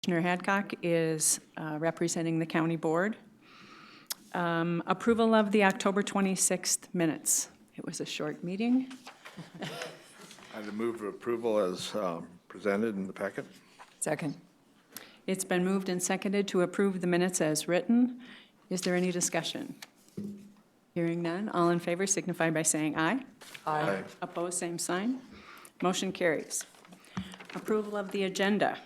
Commissioner Hadcock is representing the county board. Approval of the October 26th minutes. It was a short meeting. I'd move approval as presented in the packet. Second. It's been moved and seconded to approve the minutes as written. Is there any discussion? Hearing none, all in favor signify by saying aye. Aye. Opposed, same sign. Motion carries. Approval of the agenda.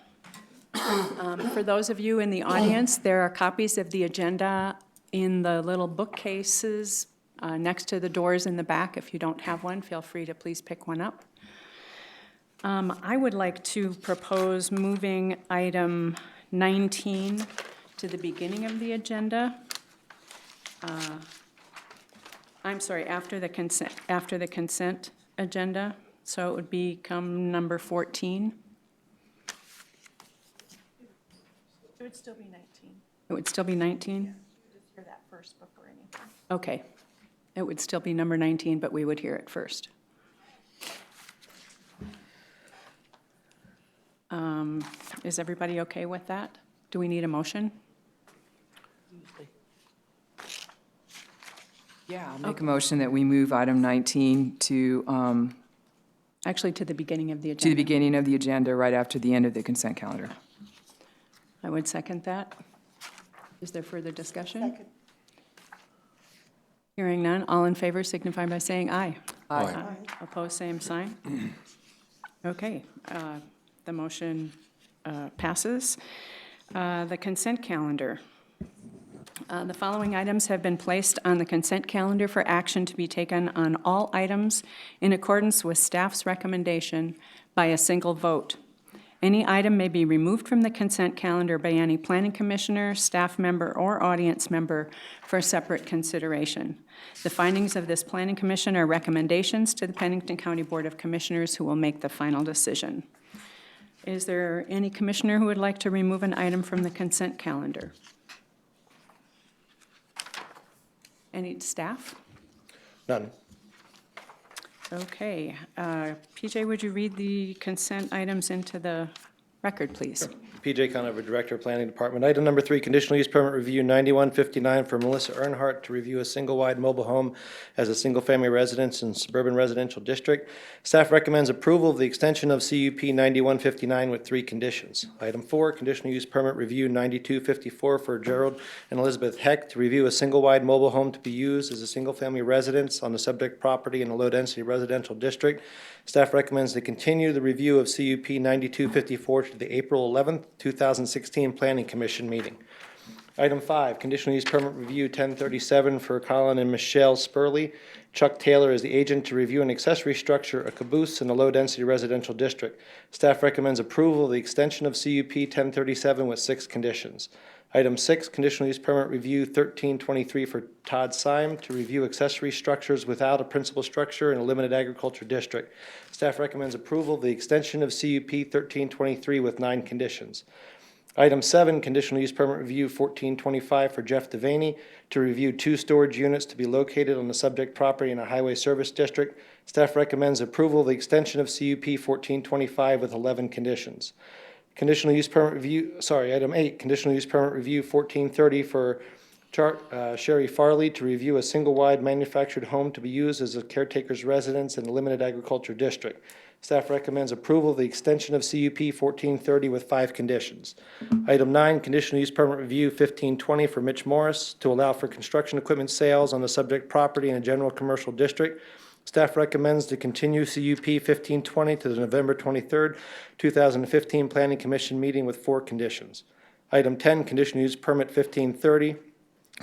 For those of you in the audience, there are copies of the agenda in the little bookcases next to the doors in the back. If you don't have one, feel free to please pick one up. I would like to propose moving item 19 to the beginning of the agenda. I'm sorry, after the consent agenda, so it would become number 14. It would still be 19. It would still be 19? For that first book or anything. Okay. It would still be number 19, but we would hear it first. Is everybody okay with that? Do we need a motion? Yeah, I'll make a motion that we move item 19 to Actually, to the beginning of the the agenda. beginning of the agenda, right after the end of the consent calendar. I would second that. Is there further discussion? Second. Hearing none, all in favor signify by saying aye. Aye. Opposed, same sign. Okay, the motion passes. The consent calendar. The following items have been placed on the consent calendar for action to be taken on all items in accordance with staff's recommendation by a single vote. Any item may be removed from the consent calendar by any planning commissioner, staff member, or audience member for separate consideration. The findings of this planning commission are recommendations to the Pennington County Board of Commissioners, who will make the final decision. Is there any commissioner who would like to remove an item from the consent calendar? Any staff? None. Okay. PJ, would you read the consent items into the record, please? PJ Conover, Director of Planning Department. Item number 3, conditional use permit review 9159 for Melissa Earnhardt to review a single-wide mobile home as a single-family residence in suburban residential district. Staff recommends approval of the extension of CUP 9159 with 3 conditions. Item 4, conditional use permit review 9254 for Gerald and Elizabeth Heck to review a single-wide mobile home to be used as a single-family residence on the subject property in a low-density residential district. Staff recommends to continue the review of CUP 9254 to the April 11th, 2016 Planning Commission meeting. Item 5, conditional use permit review 1037 for Colin and Michelle Spurley. Chuck Taylor is the agent to review an accessory structure, a caboose in a low-density residential district. Staff recommends approval of the extension of CUP 1037 with 6 conditions. Item 6, conditional use permit review 1323 for Todd Syme to review accessory structures without a principal structure in a limited agriculture district. Staff recommends approval of the extension of CUP 1323 with 9 conditions. Item 7, conditional use permit review 1425 for Jeff Devaney to review 2 storage units to be located on the subject property in a highway service district. Staff recommends approval of the extension of CUP 1425 with 11 conditions. Conditional use permit review, item 8, conditional use permit review 1430 for Sherry Farley to review a single-wide manufactured home to be used as a caretaker's residence in a limited agriculture district. Staff recommends approval of the extension of CUP 1430 with 5 conditions. Item 9, conditional use permit review 1520 for Mitch Morris to allow for construction equipment sales on the subject property in a general commercial district. Staff recommends to continue CUP 1520 to the November 23rd, 2015 Planning Commission meeting with 4 conditions. Item 10, conditional use permit 1530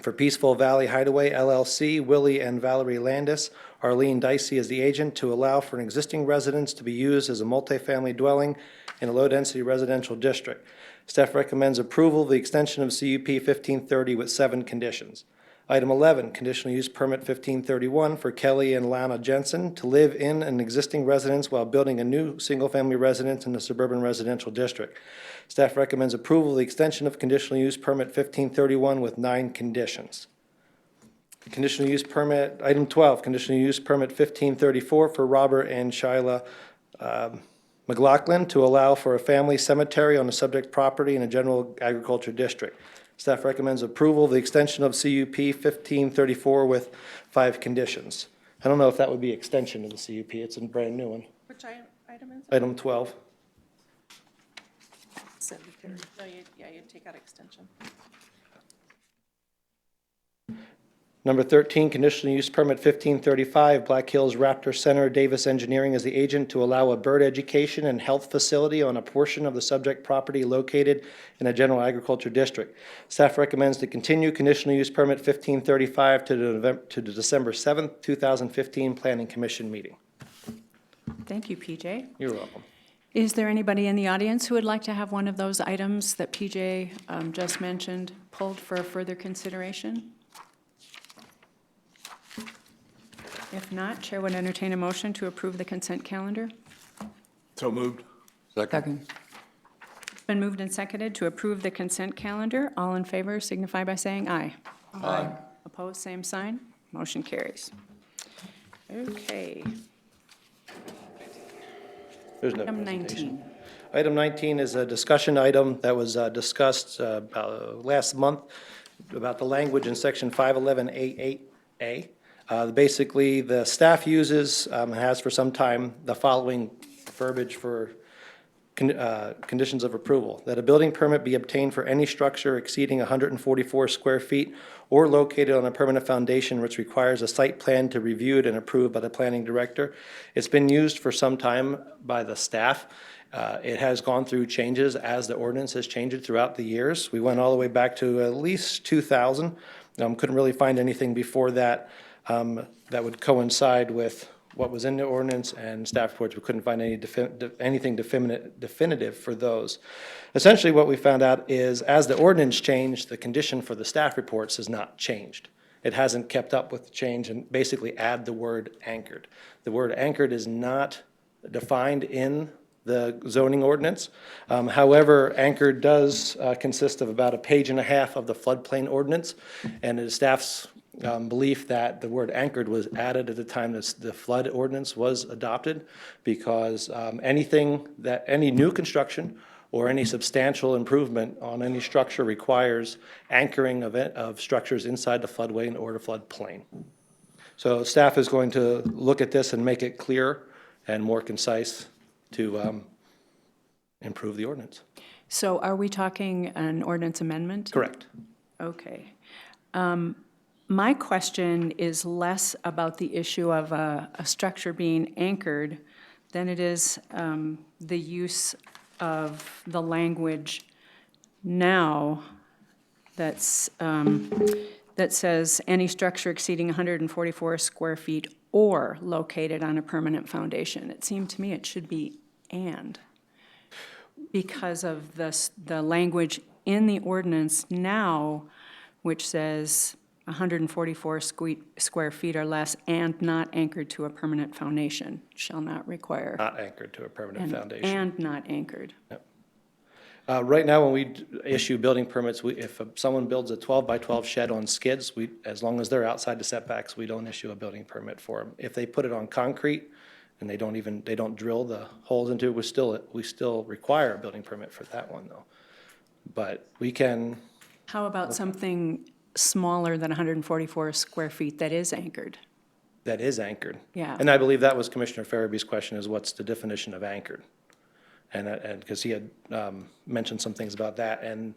for Peaceful Valley Hideaway LLC, Willie and Valerie Landis, Arlene Dicey as the agent, to allow for an existing residence to be used as a multifamily dwelling in a low-density residential district. Staff recommends approval of the extension of CUP 1530 with 7 conditions. Item 11, conditional use permit 1531 for Kelly and Lana Jensen to live in an existing residence while building a new single-family residence in the suburban residential district. Staff recommends approval of the extension of conditional use permit 1531 with 9 conditions. Conditional use permit, item 12, conditional use permit 1534 for Robert and Shyla McLaughlin to allow for a family cemetery on the subject property in a general agriculture district. Staff recommends approval of the extension of CUP 1534 with 5 conditions. I don't know if that would be extension of the CUP. It's a brand new one. Which item is it? Item 12. Cemetery. No, you'd take out extension. Number 13, conditional use permit 1535, Black Hills Raptor Center, Davis Engineering as the agent to allow a bird education and health facility on a portion of the subject property located in a general agriculture district. Staff recommends to continue conditional use permit 1535 to the December 7th, 2015 Planning Commission meeting. Thank you, PJ. You're welcome. Is there anybody in the audience who would like to have one of those items that PJ just mentioned pulled for further consideration? If not, Chair would entertain a motion to approve the consent calendar. So moved. Second. It's been moved and seconded to approve the consent calendar. All in favor signify by saying aye. Aye. Opposed, same sign. Motion carries. Okay, There's no item presentation. 19. Item 19 is a discussion item that was discussed last month about the language in section 511A8A. Basically, the staff uses, has for some time, the following verbiage for conditions of approval: that a building permit be obtained for any structure exceeding 144 square feet or located on a permanent foundation which requires a site plan to be reviewed and approved by the planning director. It's been used for some time by the staff. It has gone through changes as the ordinance has changed throughout the years. We went all the way back to at least 2000. Couldn't really find anything before that that would coincide with what was in the ordinance and staff reports. We couldn't find anything definitive for those. Essentially, what we found out is as the ordinance changed, the condition for the staff reports has not changed. It hasn't kept up with the change and basically add the word anchored. The word anchored is not defined in the zoning ordinance. However, anchored does consist of about a page and a half of the floodplain ordinance, and the staff's belief that the word anchored was added at the time the flood ordinance was adopted, because any new construction or any substantial improvement on any structure requires anchoring of structures inside the floodway or the floodplain. So staff is going to look at this and make it clear and more concise to improve the ordinance. So are we talking an ordinance amendment? Correct. Okay. My question is less about the issue of a structure being anchored than it is the use of the language now that's, that says any structure exceeding 144 square feet or located on a permanent foundation. It seemed to me it should be and, because of the language in the ordinance now, which says 144 square feet or less and not anchored to a permanent foundation shall not require. Not anchored to a permanent And- foundation. And not anchored. Right now, when we issue building permits, if someone builds a 12 by 12 shed on skids, as long as they're outside the setbacks, we don't issue a building permit for them. If they put it on concrete and they don't drill the holes into it, we still require a building permit for that one though. But we can, How about something smaller than 144 square feet that is anchored? that is anchored. Yeah. And I believe that was Commissioner Farabee's question, is what's the definition of anchored? And because he had mentioned some things about that. And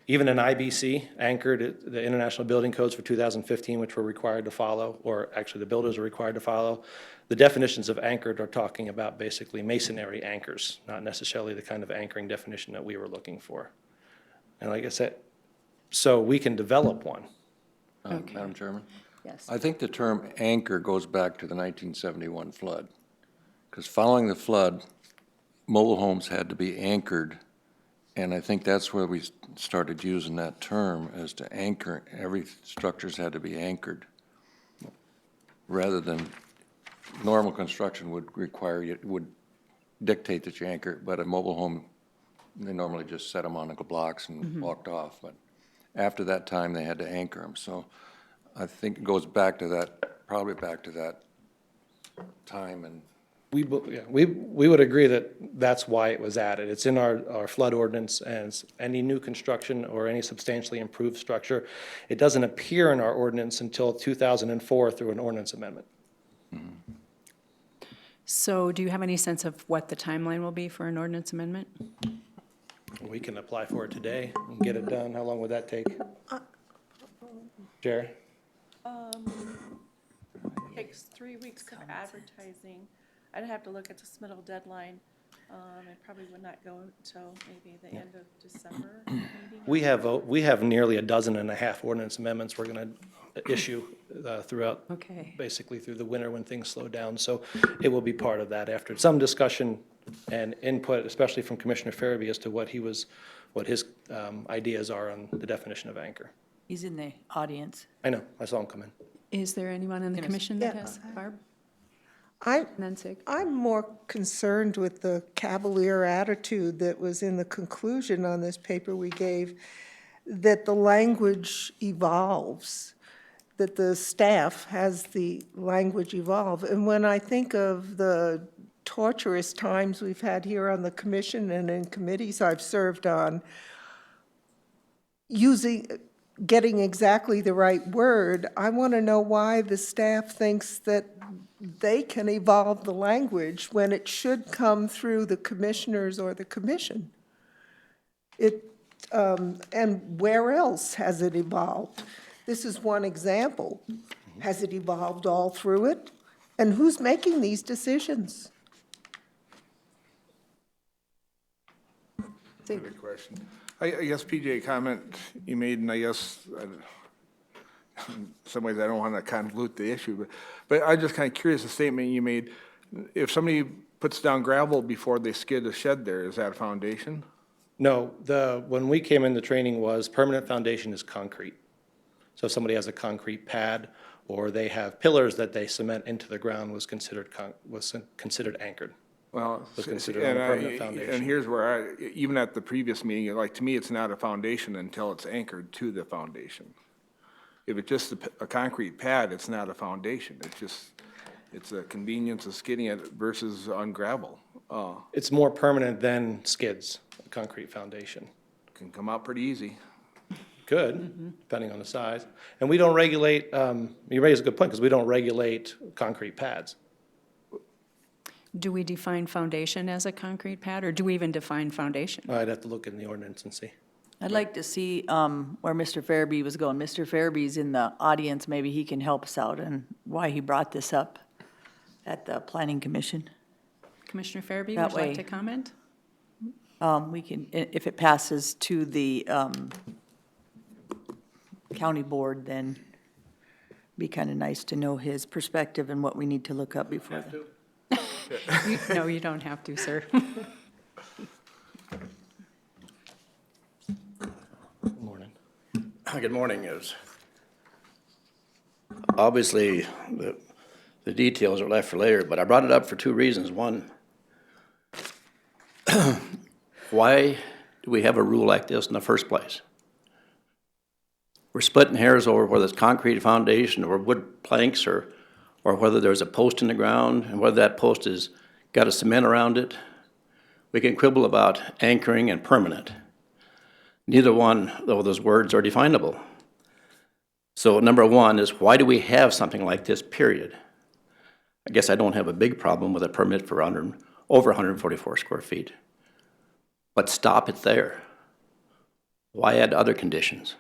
even in IBC, anchored, the International Building Codes for 2015, which we're required to follow, or actually the builders are required to follow, the definitions of anchored are talking about basically masonry anchors, not necessarily the kind of anchoring definition that we were looking for. And like I said, so we can develop one. Okay. Madam Chairman? Yes. I think the term anchor goes back to the 1971 flood, because following the flood, mobile homes had to be anchored, and I think that's where we started using that term, as to anchor. Every structures had to be anchored, rather than normal construction would require, would dictate that you anchor, but a mobile home, they normally just set them on the blocks and walked off, but after that time, they had to anchor them. So I think it goes back to that, probably back to that time and We would agree that that's why it was added. It's in our flood ordinance, and it's any new construction or any substantially improved structure. It doesn't appear in our ordinance until 2004 through an ordinance amendment. So do you have any sense of what the timeline will be for an ordinance amendment? We can apply for it today and get it done. How long would that take? Jerry? Takes 3 weeks of advertising. I'd have to look at the submittal deadline. It probably would not go until maybe the end of December meeting. We have nearly a dozen and a half ordinance amendments we're going to issue throughout, Okay. basically through the winter when things slow down. So it will be part of that after some discussion and input, especially from Commissioner Farabee as to what his ideas are on the definition of anchor. He's in the audience. I know, I saw him come in. Is there anyone in the commission that has, Barb? And then Sig? I'm more concerned with the cavalier attitude that was in the conclusion on this paper we gave, that the language evolves, that the staff has the language evolve. And when I think of the torturous times we've had here on the commission and in committees I've served on, getting exactly the right word, I want to know why the staff thinks that they can evolve the language when it should come through the commissioners or the commission. And where else has it evolved? This is one example. Has it evolved all through it? And who's making these decisions? Good question. I guess, PJ, a comment you made, and I guess, in some ways, I don't want to convolute the issue, but I'm just kind of curious, the statement you made, if somebody puts down gravel before they skid a shed there, is that a foundation? No, when we came in, the training was permanent foundation is concrete. So if somebody has a concrete pad or they have pillars that they cement into the ground was considered anchored. Well, Was considered on a permanent foundation. and here's where even at the previous meeting, like, to me, it's not a foundation until it's anchored to the foundation. If it's just a concrete pad, it's not a foundation. It's a convenience of skidding it versus on gravel. It's more permanent than skids, a concrete foundation. Can come out pretty easy. Could, depending on the size. And we don't regulate, you raise a good point, because we don't regulate concrete pads. Do we define foundation as a concrete pad, or do we even define foundation? I'd have to look in the ordinance and see. I'd like to see where Mr. Farabee was going. Mr. Farabee's in the audience. Maybe he can help us out and why he brought this up at the Planning Commission. Commissioner Farabee, That would you like way. to comment? We can, if it passes to the county board, then be kind of nice to know his perspective and what we need to look up before then. No, you don't have to, sir. Good morning. Good morning. Obviously, the details are left for later, but I brought it up for two reasons. One, why do we have a rule like this in the first place? We're splitting hairs over whether it's concrete foundation or wood planks or whether there's a post in the ground and whether that post has got a cement around it. We can quibble about anchoring and permanent. Neither one of those words are definable. So number one is, why do we have something like this, period? I guess I don't have a big problem with a permit for over 144 square feet. But stop it there. Why add other conditions?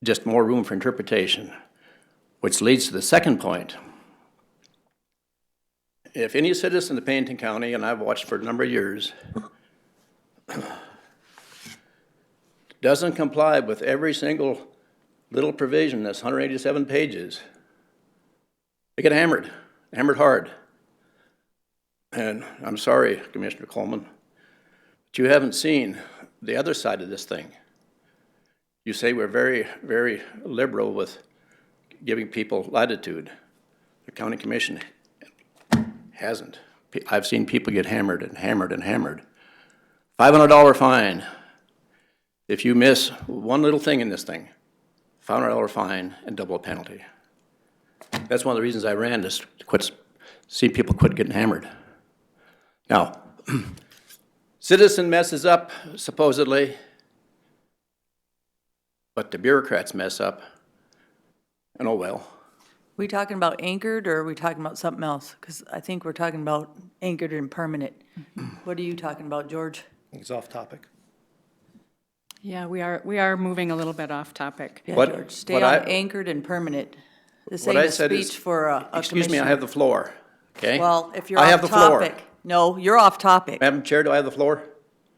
Just more room for interpretation, which leads to the second point. If any citizen of Pennington County, and I've watched for a number of years, doesn't comply with every single little provision that's 187 pages, they get hammered hard. And I'm sorry, Commissioner Coleman, but you haven't seen the other side of this thing. You say we're very, very liberal with giving people latitude. The county commission hasn't. I've seen people get hammered and hammered and hammered. $500 fine. If you miss one little thing in this thing, $500 fine and double penalty. That's one of the reasons I ran, to quit see people quit getting hammered. Now, citizen messes up supposedly, but the bureaucrats mess up, and oh well. We talking about anchored, or are we talking about something else? Because I think we're talking about anchored and permanent. What are you talking about, George? It's off topic. Yeah, we are moving a little bit off topic. Yeah, What- George, stay what on I- anchored and permanent. This What ain't I a said is- speech for a Excuse me, I commissioner. have the floor, okay? Well, if you're I have off the floor. topic. No, you're off topic. Madam Chair, do I have the floor?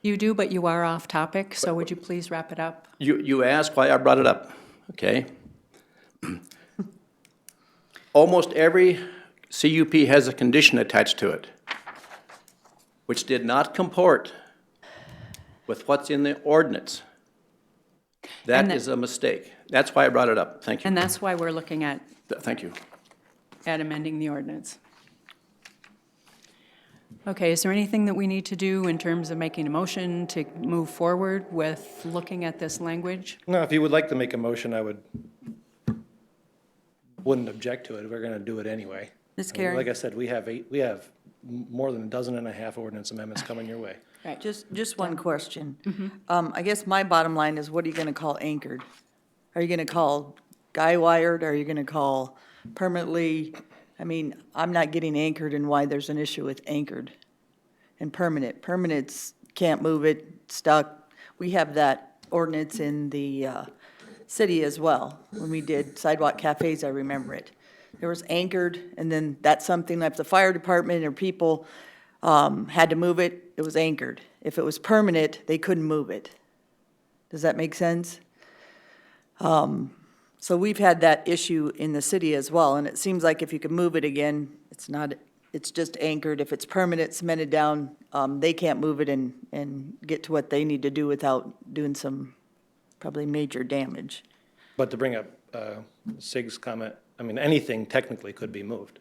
You do, but you are off topic, so would you please wrap it up? You asked why I brought it up, okay? Almost every CUP has a condition attached to it, which did not comport with what's in the ordinance. That And that- is a mistake. That's why I brought it up. Thank you. And that's why we're looking at Thank you. amending the ordinance. Okay, is there anything that we need to do in terms of making a motion to move forward with looking at this language? No, if you would like to make a motion, wouldn't object to it. We're gonna do it anyway. Ms. I mean, like Karen, I said, we have more than a dozen and a half ordinance amendments coming your way. Right. just one question. I guess my bottom line is, what are you gonna call anchored? Are you gonna call guy wired? Are you gonna call permanently? I mean, I'm not getting anchored and why there's an issue with anchored and permanent. Permanent's can't move it, stuck. We have that ordinance in the city as well. When we did sidewalk cafes, I remember it. There was anchored, and then that's something like the fire department or people had to move it, it was anchored. If it was permanent, they couldn't move it. Does that make sense? So we've had that issue in the city as well, and it seems like if you can move it again, it's not, it's just anchored. If it's permanent, cemented down, they can't move it and get to what they need to do without doing some probably major damage. But to bring up Sig's comment, I mean, anything technically could be moved.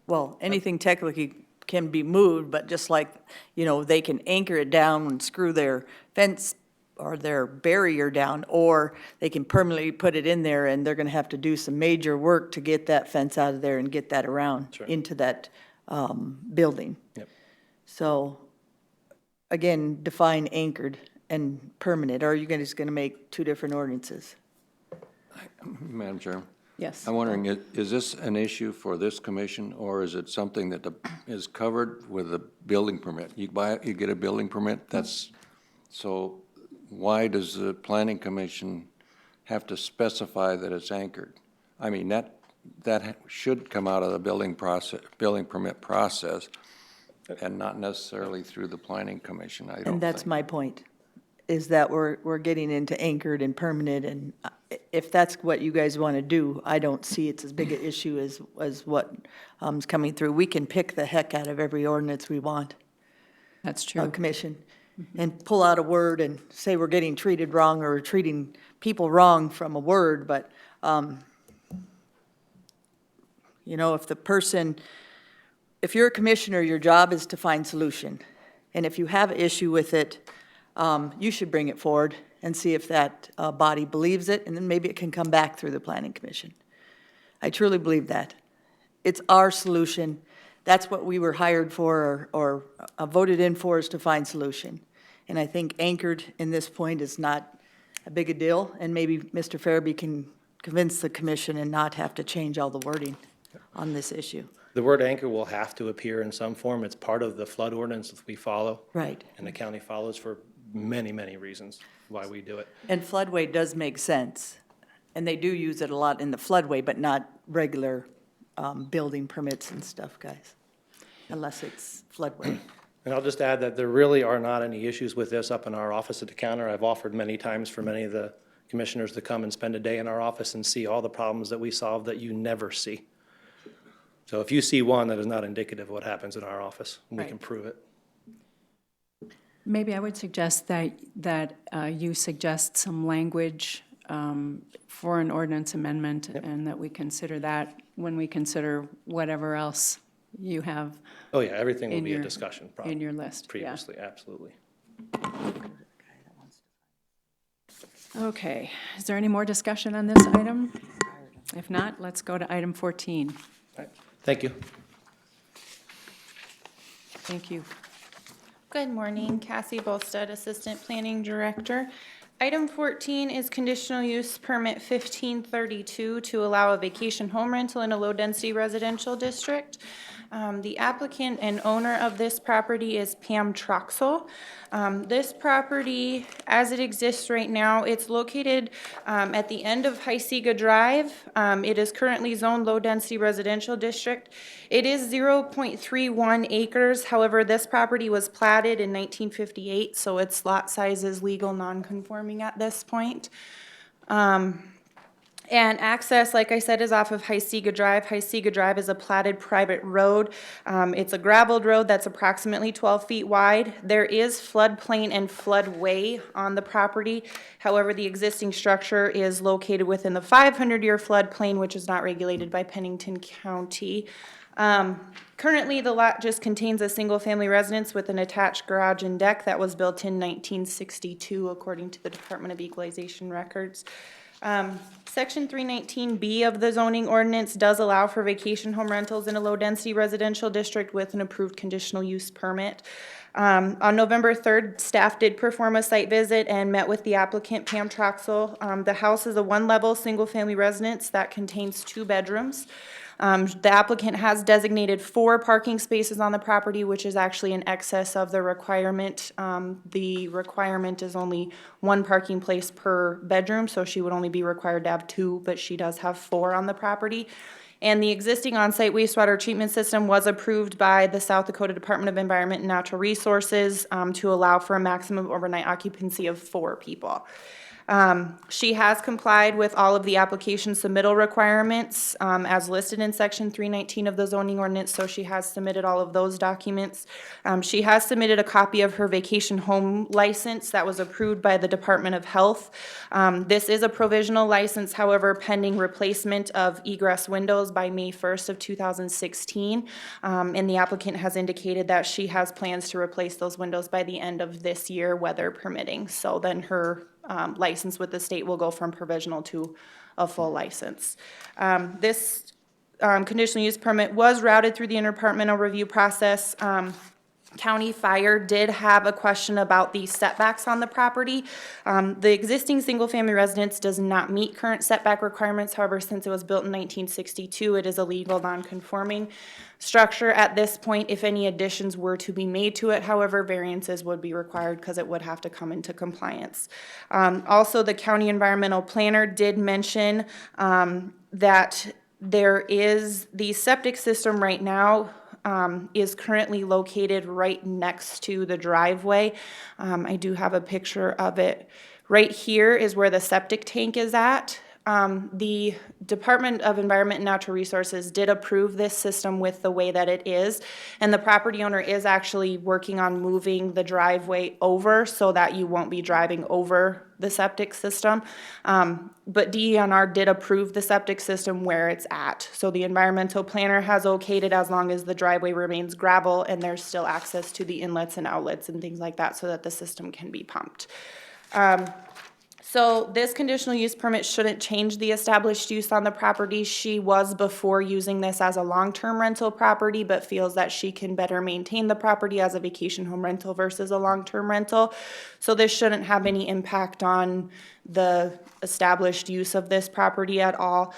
Well, anything technically can be moved, but just like, they can anchor it down and screw their fence or their barrier down, or they can permanently put it in there, and they're gonna have to do some major work to get that fence out of there and get that around Sure. into that building. Yep. So, again, define anchored and permanent, or are you just gonna make two different ordinances? Madam Chair, Yes. I'm wondering, is this an issue for this commission, or is it something that is covered with a building permit? You get a building permit, so why does the planning commission have to specify that it's anchored? I mean, that should come out of the building permit process, and not necessarily through the planning commission, I don't think. And that's my point, is that we're getting into anchored and permanent, and if that's what you guys want to do, I don't see it's as big an issue as what is coming through. We can pick the heck out of every ordinance we want, That's true. commission, and pull out a word and say we're getting treated wrong or treating people wrong from a word, but, if you're a commissioner, your job is to find solution. And if you have an issue with it, you should bring it forward and see if that body believes it, and then maybe it can come back through the planning commission. I truly believe that. It's our solution. That's what we were hired for or voted in for, is to find solution. And I think anchored in this point is not a big a deal, and maybe Mr. Farabee can convince the commission and not have to change all the wording on this issue. The word anchor will have to appear in some form. It's part of the flood ordinance that we follow. Right. And the county follows for many, many reasons why we do it. And floodway does make sense, and they do use it a lot in the floodway, but not regular building permits and stuff, guys, unless it's floodway. And I'll just add that there really are not any issues with this up in our office at the counter. I've offered many times for many of the commissioners to come and spend a day in our office and see all the problems that we solve that you never see. So if you see one, that is not indicative of what happens in our office, and we can Right. prove it. Maybe I would suggest that you suggest some language for an ordinance amendment, and that we consider that when we consider whatever else you have Oh, yeah, everything will in be a your, discussion in problem your list. Yeah. previously, absolutely. Okay, is there any more discussion on this item? If not, let's go to item 14. Thank you. Thank you. Good morning, Cassie Bolstead, Assistant Planning Director. Item 14 is conditional use permit 1532 to allow a vacation home rental in a low-density residential district. The applicant and owner of this property is Pam Troxel. This property, as it exists right now, it's located at the end of Heisega Drive. It is currently zoned low-density residential district. It is 0.31 acres. However, this property was platted in 1958, so its lot size is legal non-conforming at this point. And access, like I said, is off of Heisega Drive. Heisega Drive is a platted private road. It's a gravelled road that's approximately 12 feet wide. There is floodplain and floodway on the property. However, the existing structure is located within the 500-year floodplain, which is not regulated by Pennington County. Currently, the lot just contains a single-family residence with an attached garage and deck that was built in 1962, according to the Department of Equalization records. Section 319B of the zoning ordinance does allow for vacation home rentals in a low-density residential district with an approved conditional use permit. On November 3rd, staff did perform a site visit and met with the applicant, Pam Troxel. The house is a one-level, single-family residence that contains 2 bedrooms. The applicant has designated 4 parking spaces on the property, which is actually in excess of the requirement. The requirement is only 1 parking place per bedroom, so she would only be required to have 2, but she does have 4 on the property. And the existing on-site wastewater treatment system was approved by the South Dakota Department of Environment and Natural Resources to allow for a maximum overnight occupancy of 4 people. She has complied with all of the application submittal requirements as listed in section 319 of the zoning ordinance, so she has submitted all of those documents. She has submitted a copy of her vacation home license that was approved by the Department of Health. This is a provisional license, however, pending replacement of egress windows by May 1st of 2016. And the applicant has indicated that she has plans to replace those windows by the end of this year, weather permitting. So then her license with the state will go from provisional to a full license. This conditional use permit was routed through the interdepartmental review process. County Fire did have a question about the setbacks on the property. The existing single-family residence does not meet current setback requirements. However, since it was built in 1962, it is a legal non-conforming structure at this point. If any additions were to be made to it, however, variances would be required because it would have to come into compliance. Also, the county environmental planner did mention that there is the septic system right now is currently located right next to the driveway. I do have a picture of it. Right here is where the septic tank is at. The Department of Environment and Natural Resources did approve this system with the way that it is, and the property owner is actually working on moving the driveway over so that you won't be driving over the septic system. But DENR did approve the septic system where it's at. So the environmental planner has okayed it as long as the driveway remains gravel and there's still access to the inlets and outlets and things like that so that the system can be pumped. So this conditional use permit shouldn't change the established use on the property. She was before using this as a long-term rental property, but feels that she can better maintain the property as a vacation home rental versus a long-term rental. So this shouldn't have any impact on the established use of this property at all.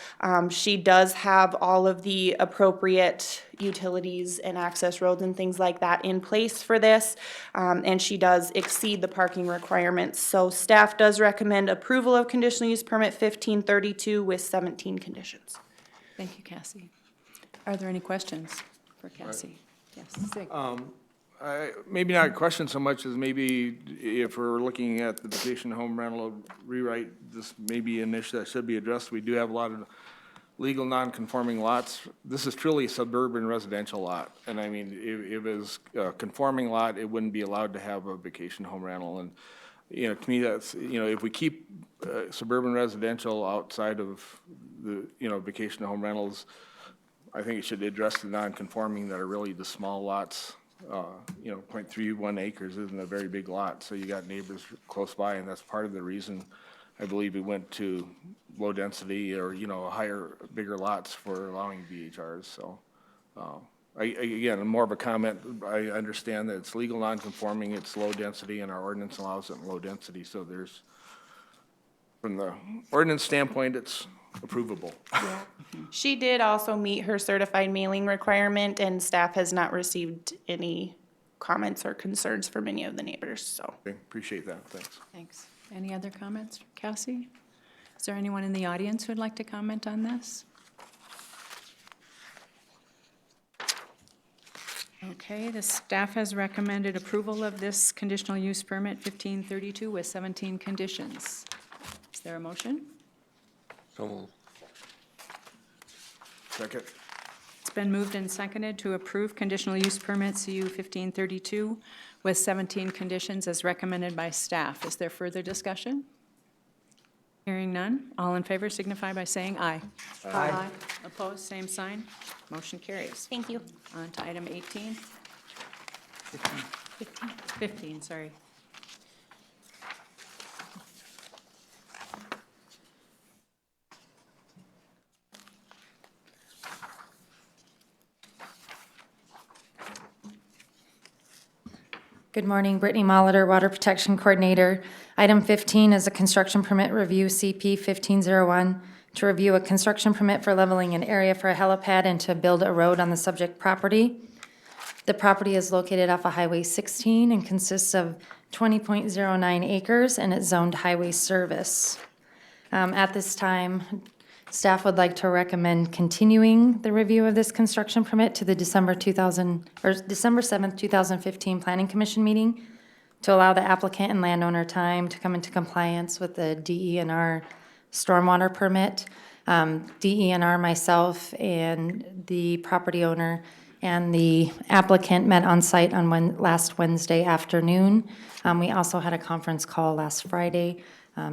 She does have all of the appropriate utilities and access roads and things like that in place for this, and she does exceed the parking requirements. So staff does recommend approval of conditional use permit 1532 with 17 conditions. Thank you, Cassie. Are there any questions for Cassie? Yes, Sig. Maybe not a question so much as maybe if we're looking at the vacation home rental rewrite, this may be an issue that should be addressed. We do have a lot of legal non-conforming lots. This is truly a suburban residential lot. And I mean, if it was a conforming lot, it wouldn't be allowed to have a vacation home rental. And, you know, to me, that's, you know, if we keep suburban residential outside of the, you know, vacation home rentals, I think it should address the non-conforming that are really the small lots. You know, 0.31 acres isn't a very big lot, so you got neighbors close by, and that's part of the reason I believe we went to low density or, higher, bigger lots for allowing VHRs, so. Again, more of a comment, I understand that it's legal non-conforming, it's low density, and our ordinance allows it in low density, so from the ordinance standpoint, it's approvable. She did also meet her certified mailing requirement, and staff has not received any comments or concerns from any of the neighbors, so. Okay, appreciate that, thanks. Thanks. Any other comments, Cassie? Is there anyone in the audience who'd like to comment on this? Okay, the staff has recommended approval of this conditional use permit 1532 with 17 conditions. Is there a motion? So moved. Second? It's been moved and seconded to approve conditional use permit CU 1532 with 17 conditions as recommended by staff. Is there further discussion? Hearing none, all in favor signify by saying aye. Aye. Opposed, same sign. Motion carries. Thank you. On to item 18. 15, sorry. Good morning, Brittany Molitor, Water Protection Coordinator. Item 15 is a construction permit review, CP 1501, to review a construction permit for leveling an area for a helipad and to build a road on the subject property. The property is located off of Highway 16 and consists of 20.09 acres, and it's zoned highway service. At this time, staff would like to recommend continuing the review of this construction permit to the December 7th, 2015 Planning Commission meeting to allow the applicant and landowner time to come into compliance with the DENR stormwater permit. DENR, myself, and the property owner and the applicant met on site on last Wednesday afternoon. We also had a conference call last Friday.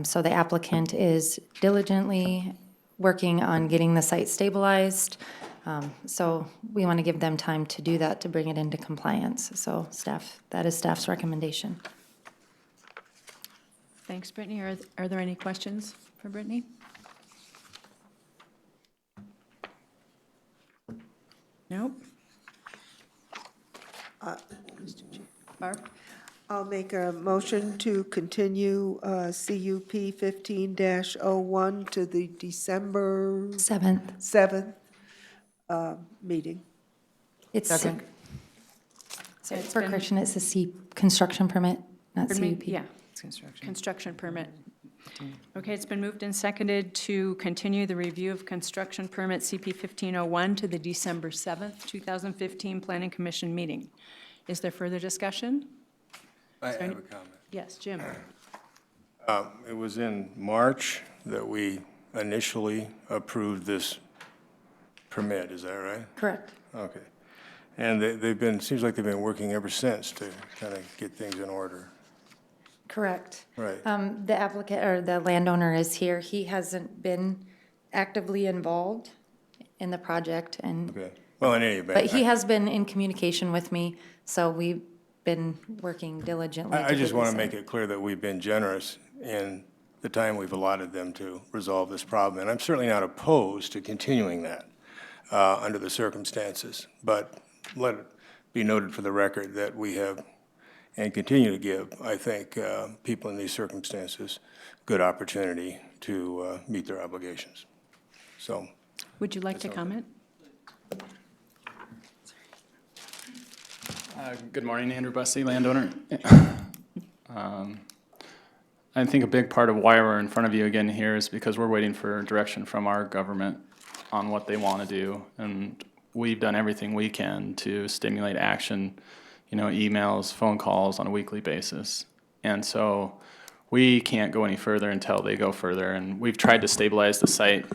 So the applicant is diligently working on getting the site stabilized. So we want to give them time to do that, to bring it into compliance. So that is staff's recommendation. Thanks, Brittany. Are there any questions for Brittany? Nope. Barb? I'll make a motion to continue CUP 15-01 to the December 7th meeting. It's, Second. sorry, It's for been- correction, it's a construction permit, not Pardon me? CUP. Yeah, construction permit. Okay, it's been moved and seconded to continue the review of construction permit CP 1501 to the December 7th, 2015 Planning Commission meeting. Is there further discussion? I there have any- a comment. Yes, Jim. It was in March that we initially approved this permit, is that right? Correct. Okay. And they've been, seems like they've been working ever since to kind of get things in order. Correct. Right. The applicant, or the landowner is here. He hasn't been actively involved in the project, and, Okay. Well, in any event. but he has been in communication with me, so we've been working diligently. I just want to make it. it clear that we've been generous in the time we've allotted them to resolve this problem. And I'm certainly not opposed to continuing that under the circumstances. But let it be noted for the record that we have and continue to give, I think, people in these circumstances good opportunity to meet their obligations. So, Would you like to comment? Good morning, Andrew Bussey, landowner. I think a big part of why we're in front of you again here is because we're waiting for direction from our government on what they want to do. And we've done everything we can to stimulate action, emails, phone calls on a weekly basis. And so we can't go any further until they go further. And we've tried to stabilize the site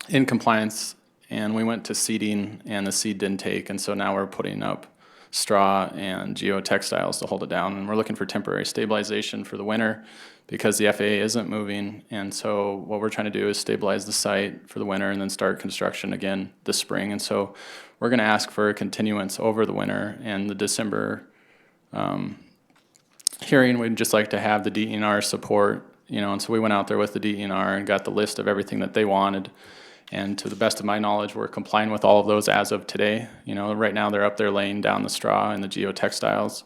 in compliance, and we went to seeding, and the seed didn't take. And so now we're putting up straw and geotextiles to hold it down. And we're looking for temporary stabilization for the winter because the FAA isn't moving. And so what we're trying to do is stabilize the site for the winter and then start construction again this spring. And so we're going to ask for a continuance over the winter, and the December hearing, we'd just like to have the DENR support and so we went out there with the DENR and got the list of everything that they wanted. And to the best of my knowledge, we're complying with all of those as of today. Right now they're up there laying down the straw and the geotextiles.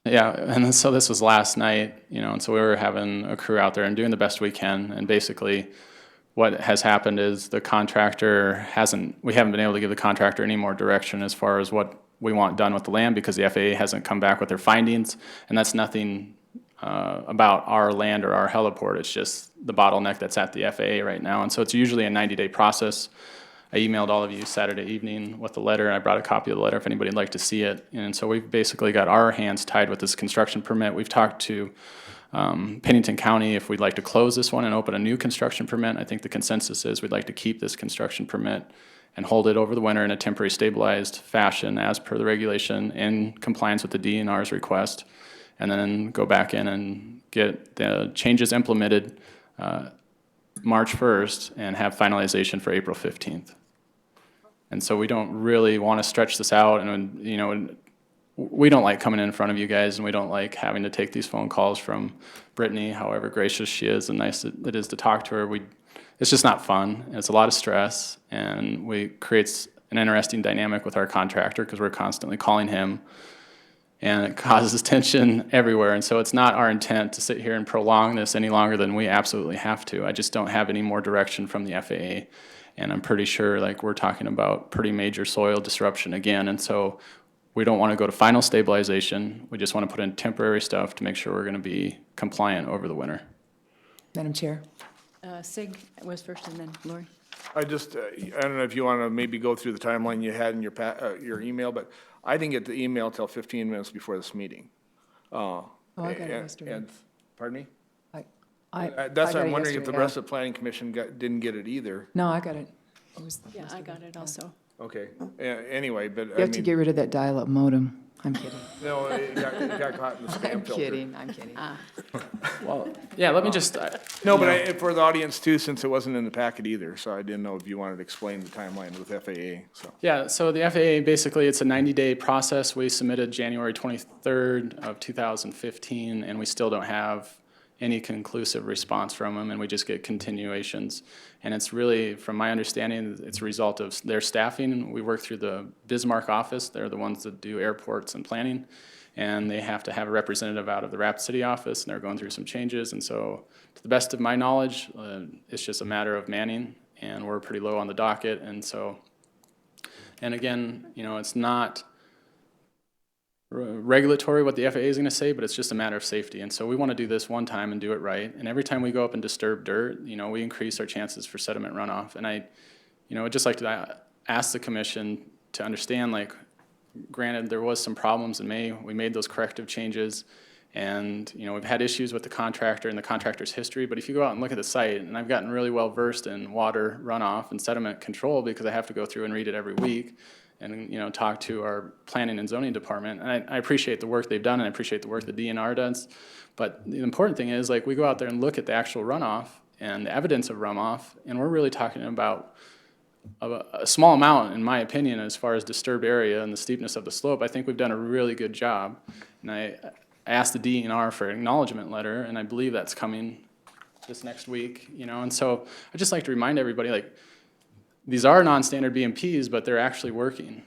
Yeah, and then, so this was last night, and so we were having a crew out there and doing the best we can. And basically, what has happened is we haven't been able to give the contractor any more direction as far as what we want done with the land because the FAA hasn't come back with their findings. And that's nothing about our land or our heliport. It's just the bottleneck that's at the FAA right now. And so it's usually a 90-day process. I emailed all of you Saturday evening with the letter. I brought a copy of the letter if anybody'd like to see it. And so we've basically got our hands tied with this construction permit. We've talked to Pennington County if we'd like to close this one and open a new construction permit. I think the consensus is we'd like to keep this construction permit and hold it over the winter in a temporary stabilized fashion as per the regulation in compliance with the DNR's request, and then go back in and get the changes implemented March 1st and have finalization for April 15th. And so we don't really want to stretch this out, and we don't like coming in front of you guys, and we don't like having to take these phone calls from Brittany, however gracious she is and nice it is to talk to her. It's just not fun. It's a lot of stress, and it creates an interesting dynamic with our contractor because we're constantly calling him, and it causes tension everywhere. And so it's not our intent to sit here and prolong this any longer than we absolutely have to. I just don't have any more direction from the FAA, and I'm pretty sure we're talking about pretty major soil disruption again. And so we don't want to go to final stabilization. We just want to put in temporary stuff to make sure we're going to be compliant over the winter. Madam Chair? Sig was first and then Lori. I don't know if you want to maybe go through the timeline you had in your email, but I didn't get the email till 15 minutes before this meeting. I got it yesterday. Pardon me? I That's why got I'm it wondering if the yesterday, rest of the planning commission didn't get it either. No, I got it. Yeah, I got it also. Okay, anyway, but You I have to get mean, rid of that dial-up modem. I'm kidding. no, it got caught in the spam I'm filter. kidding, I'm kidding. Well, yeah, let me just... No, but for the audience too, since it wasn't in the packet either, so I didn't know if you wanted to explain the timeline with FAA, so. Yeah, so the FAA, basically, it's a 90-day process. We submitted January 23rd of 2015, and we still don't have any conclusive response from them, and we just get continuations. And it's really, from my understanding, it's a result of their staffing. We work through the Bismarck office. They're the ones that do airports and planning, and they have to have a representative out of the Rapid City office, and they're going through some changes. And so, to the best of my knowledge, it's just a matter of manning, and we're pretty low on the docket. And so, and again, it's not regulatory what the FAA is going to say, but it's just a matter of safety. And so we want to do this one time and do it right. And every time we go up and disturb dirt, we increase our chances for sediment runoff. And I'd just like to ask the commission to understand, granted, there was some problems in May. We made those corrective changes, and we've had issues with the contractor and the contractor's history. But if you go out and look at the site, and I've gotten really well versed in water runoff and sediment control because I have to go through and read it every week, and talk to our planning and zoning department. And I appreciate the work they've done, and I appreciate the work the DNR does. But the important thing is, we go out there and look at the actual runoff and the evidence of runoff, and we're really talking about a small amount, in my opinion, as far as disturbed area and the steepness of the slope. I think we've done a really good job. And I asked the DNR for an acknowledgement letter, and I believe that's coming this next week, And so I'd just like to remind everybody, these are non-standard BMPs, but they're actually working.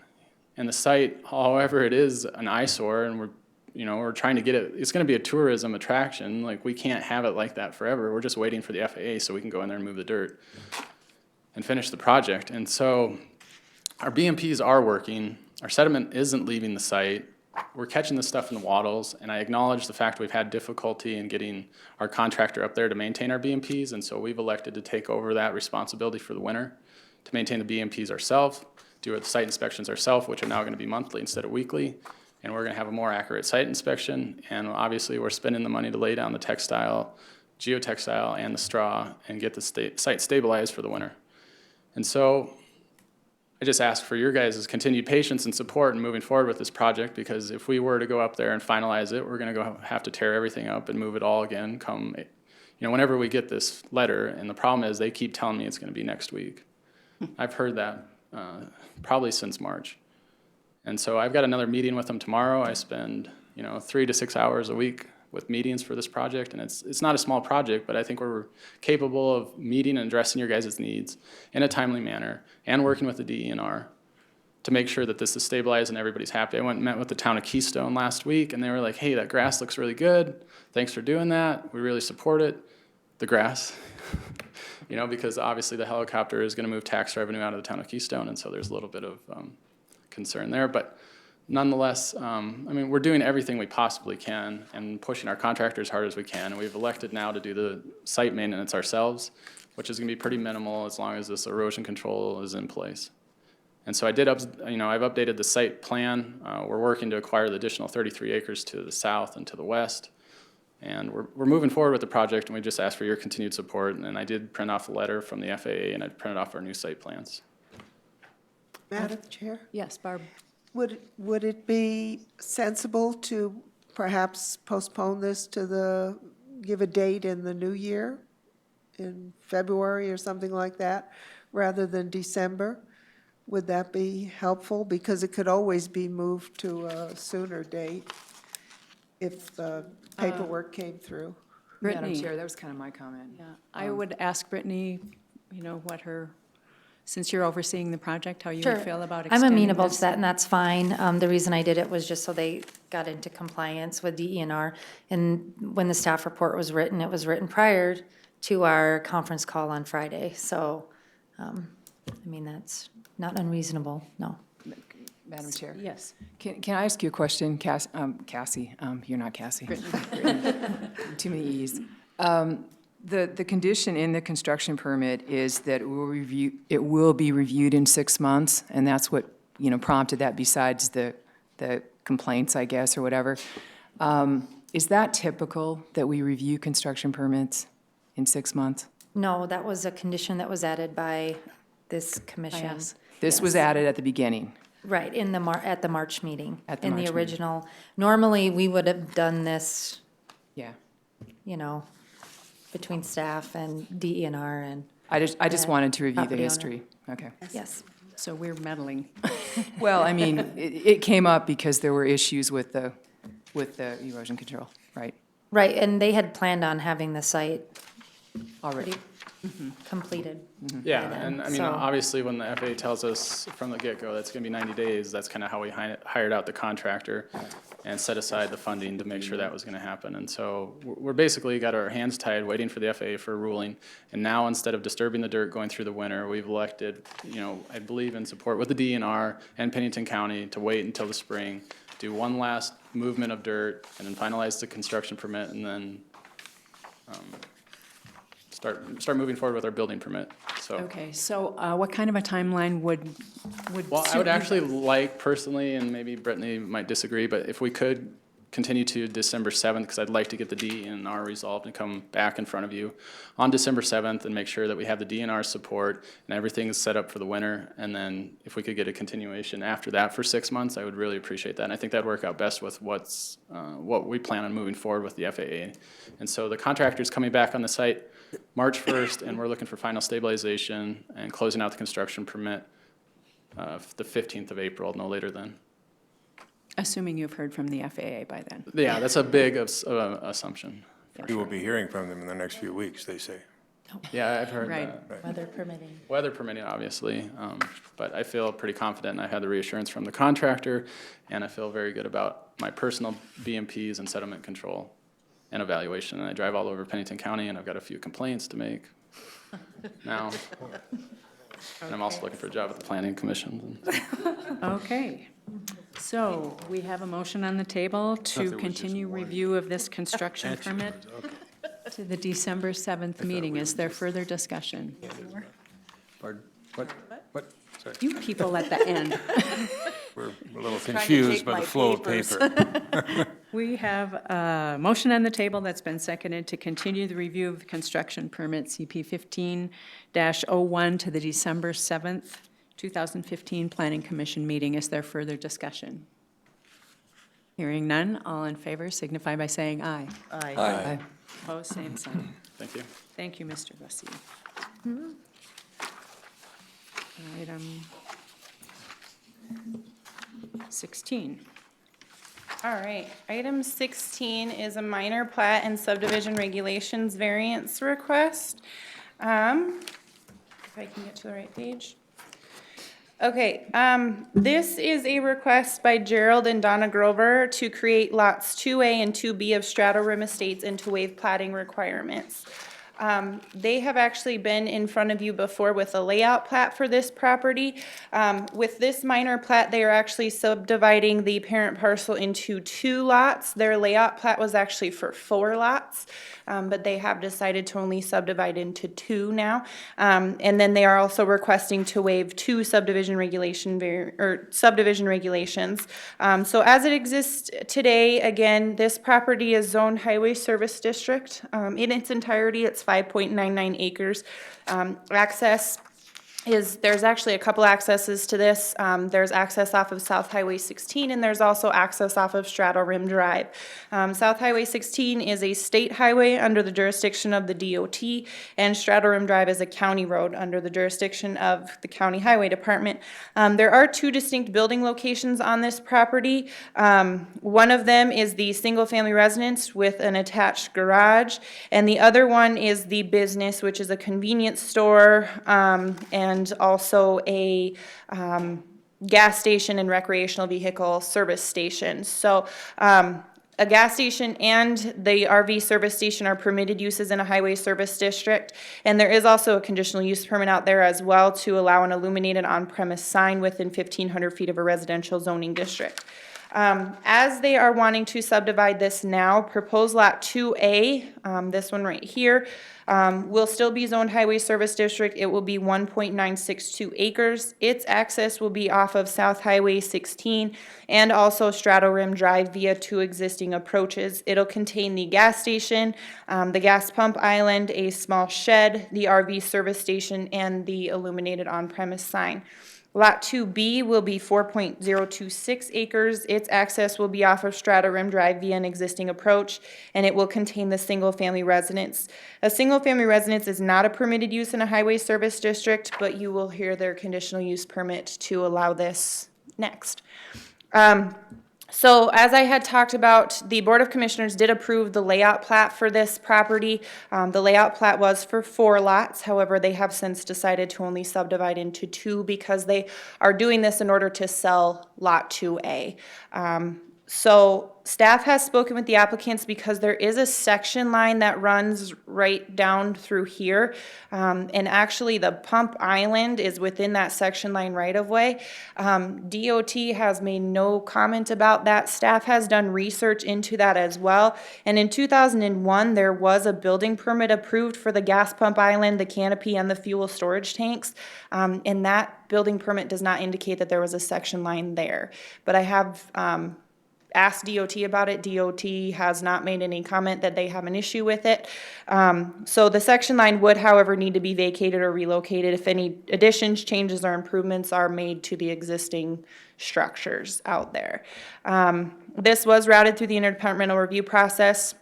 And the site, however, it is an eyesore, and we're trying to get it, it's going to be a tourism attraction. We can't have it like that forever. We're just waiting for the FAA so we can go in there and move the dirt and finish the project. And so our BMPs are working. Our sediment isn't leaving the site. We're catching the stuff in the wattles, and I acknowledge the fact we've had difficulty in getting our contractor up there to maintain our BMPs, and so we've elected to take over that responsibility for the winter, to maintain the BMPs ourselves, do the site inspections ourselves, which are now going to be monthly instead of weekly, and we're going to have a more accurate site inspection. And obviously, we're spending the money to lay down the textile, geotextile, and the straw, and get the site stabilized for the winter. And so I just ask for your guys' continued patience and support in moving forward with this project, because if we were to go up there and finalize it, we're going to have to tear everything up and move it all again whenever we get this letter. And the problem is they keep telling me it's going to be next week. I've heard that probably since March. And so I've got another meeting with them tomorrow. I spend, 3 to 6 hours a week with meetings for this project, and it's not a small project, but I think we're capable of meeting and addressing your guys' needs in a timely manner and working with the DENR to make sure that this is stabilized and everybody's happy. I went and met with the town of Keystone last week, and they were like, hey, that grass looks really good. Thanks for doing that. We really support it. The grass, because obviously the helicopter is going to move tax revenue out of the town of Keystone, and so there's a little bit of concern there. But nonetheless, we're doing everything we possibly can and pushing our contractors as hard as we can. And we've elected now to do the site maintenance ourselves, which is going to be pretty minimal as long as this erosion control is in place. And so I've updated the site plan. We're working to acquire the additional 33 acres to the south and to the west. And we're moving forward with the project, and we just ask for your continued support. And I did print off a letter from the FAA, and I printed off our new site plans. Madam Chair? Yes, Barb? Would it be sensible to perhaps postpone this to give a date in the new year, in February or something like that, rather than December? Would that be helpful? Because it could always be moved to a sooner date if the paperwork came through. Madam Brittany? Chair, that was kind of my comment. Yeah, I would ask Brittany, since you're overseeing the project, how you would feel about I'm extending amenable this. to that, and that's fine. The reason I did it was just so they got into compliance with DENR. And when the staff report was written, it was written prior to our conference call on Friday. So, that's not unreasonable, no. Madam Chair? Yes. Can I ask you a question, Cassie? You're not Cassie. Too many E's. The condition in the construction permit is that it will be reviewed in 6 months, and that's what, prompted that besides the complaints, I guess, or whatever. Is that typical that we review construction permits in 6 months? No, that was a condition that was added by this commission. Yes. This was added at the beginning. Right, at the March meeting. At the In March the meeting. original. Normally, we would have done this, Yeah. between staff and DENR and, I just wanted to review the property owner. history. Okay. yes. So we're meddling. Well, it came up because there were issues with the erosion control, right? Right, and they had planned on having the site Already. completed. Yeah, then, and so- obviously, when the FAA tells us from the get-go that's going to be 90 days, that's kind of how we hired out the contractor and set aside the funding to make sure that was going to happen. And so we're basically got our hands tied, waiting for the FAA for a ruling. And now, instead of disturbing the dirt going through the winter, we've elected, I believe in support with the DNR and Pennington County to wait until the spring, do one last movement of dirt, and then finalize the construction permit, and then start moving forward with our building permit, so. Okay, so what kind of a timeline would Well, I suit would you actually guys? like personally, and maybe Brittany might disagree, but if we could continue to December 7th, because I'd like to get the DNR resolved and come back in front of you on December 7th and make sure that we have the DNR support and everything is set up for the winter. And then if we could get a continuation after that for 6 months, I would really appreciate that. And I think that'd work out best with what we plan on moving forward with the FAA. And so the contractor's coming back on the site March 1st, and we're looking for final stabilization and closing out the construction permit the 15th of April, no later than. Assuming you've heard from the FAA by then. Yeah, that's a big assumption. We will be hearing from them in the next few weeks, they say. Yeah, I've heard Right. that. Weather permitting. Weather permitting, obviously, but I feel pretty confident, and I've had the reassurance from the contractor, and I feel very good about my personal BMPs and sediment control and evaluation. And I drive all over Pennington County, and I've got a few complaints to make now. And I'm also looking for a job at the Planning Commission. Okay, so we have a motion on the table to continue review of this construction permit to the December 7th meeting. Is there further discussion? Pardon? What? Sorry. You people at the end. We're a little to confused take by my the flow papers. of paper. We have a motion on the table that's been seconded to continue the review of the construction permit CP 15-01 to the December 7th, 2015 Planning Commission meeting. Is there further discussion? Hearing none, all in favor signify by saying aye. Aye. Opposed, same sign. Thank you. Thank you, Mr. Bussey. Item 16. All right, item 16 is a minor plat and subdivision regulations variance request. If I can get to the right page. Okay, this is a request by Gerald and Donna Grover to create lots 2A and 2B of Strato Rim Estates and to waive platting requirements. They have actually been in front of you before with a layout plat for this property. With this minor plat, they are actually subdividing the parent parcel into 2 lots. Their layout plat was actually for 4 lots, but they have decided to only subdivide into 2 now. And then they are also requesting to waive 2 subdivision regulations. So as it exists today, again, this property is zoned highway service district. In its entirety, it's 5.99 acres. There's actually a couple accesses to this. There's access off of South Highway 16, and there's also access off of Strato Rim Drive. South Highway 16 is a state highway under the jurisdiction of the DOT, and Strato Rim Drive is a county road under the jurisdiction of the County Highway Department. There are 2 distinct building locations on this property. One of them is the single-family residence with an attached garage, and the other one is the business, which is a convenience store, and also a gas station and recreational vehicle service station. So a gas station and the RV service station are permitted uses in a highway service district. And there is also a conditional use permit out there as well to allow an illuminated on-premise sign within 1,500 feet of a residential zoning district. As they are wanting to subdivide this now, proposed lot 2A, this one right here, will still be zoned highway service district. It will be 1.962 acres. Its access will be off of South Highway 16 and also Strato Rim Drive via 2 existing approaches. It'll contain the gas station, the gas pump island, a small shed, the RV service station, and the illuminated on-premise sign. Lot 2B will be 4.026 acres. Its access will be off of Strato Rim Drive via an existing approach, and it will contain the single-family residence. A single-family residence is not a permitted use in a highway service district, but you will hear their conditional use permit to allow this next. So as I had talked about, the Board of Commissioners did approve the layout plat for this property. The layout plat was for 4 lots. However, they have since decided to only subdivide into 2 because they are doing this in order to sell lot 2A. So staff has spoken with the applicants because there is a section line that runs right down through here. And actually the pump island is within that section line right of way. DOT has made no comment about that. Staff has done research into that as well. And in 2001, there was a building permit approved for the gas pump island, the canopy, and the fuel storage tanks. And that building permit does not indicate that there was a section line there. But I have asked DOT about it. DOT has not made any comment that they have an issue with it. So the section line would, however, need to be vacated or relocated if any additions, changes, or improvements are made to the existing structures out there. This was routed through the interdepartmental review process.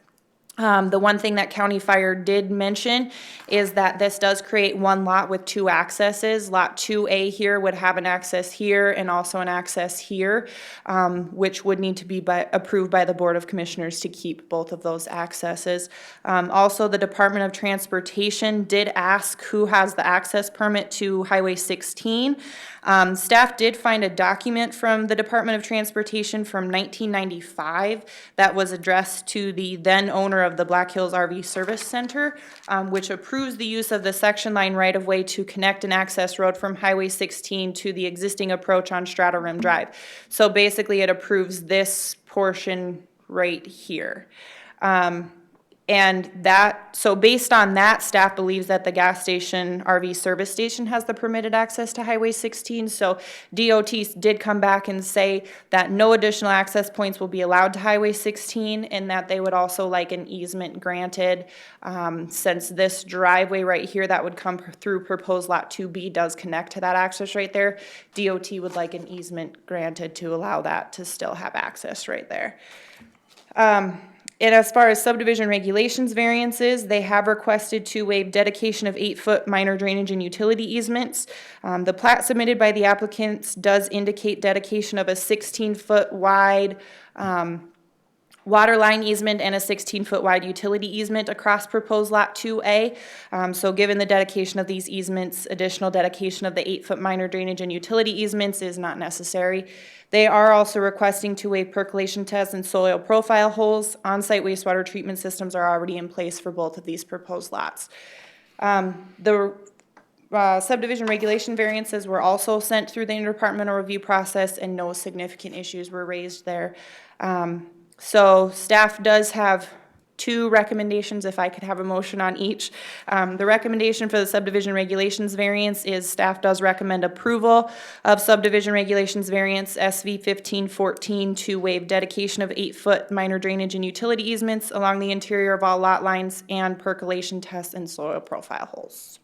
The one thing that County Fire did mention is that this does create 1 lot with 2 accesses. Lot 2A here would have an access here and also an access here, which would need to be approved by the Board of Commissioners to keep both of those accesses. Also, the Department of Transportation did ask who has the access permit to Highway 16. Staff did find a document from the Department of Transportation from 1995 that was addressed to the then owner of the Black Hills RV Service Center, which approves the use of the section line right-of-way to connect an access road from Highway 16 to the existing approach on Strato Rim Drive. So basically, it approves this portion right here. And that, so based on that, staff believes that the gas station, RV service station has the permitted access to Highway 16. So DOT did come back and say that no additional access points will be allowed to Highway 16 and that they would also like an easement granted. Since this driveway right here that would come through proposed lot 2B does connect to that access right there, DOT would like an easement granted to allow that to still have access right there. And as far as subdivision regulations variances, they have requested to waive dedication of 8-foot minor drainage and utility easements. The plat submitted by the applicants does indicate dedication of a 16-foot wide water line easement and a 16-foot wide utility easement across proposed Lot 2A. So given the dedication of these easements, additional dedication of the 8-foot minor drainage and utility easements is not necessary. They are also requesting to waive percolation tests and soil profile holes. On-site wastewater treatment systems are already in place for both of these proposed lots. The subdivision regulation variances were also sent through the interdepartmental review process, and no significant issues were raised there. So staff does have 2 recommendations, if I could have a motion on each. The recommendation for the subdivision regulations variance is staff does recommend approval of subdivision regulations variance SV 1514 to waive dedication of 8-foot minor drainage and utility easements along the interior of all lot lines and percolation tests and soil profile holes.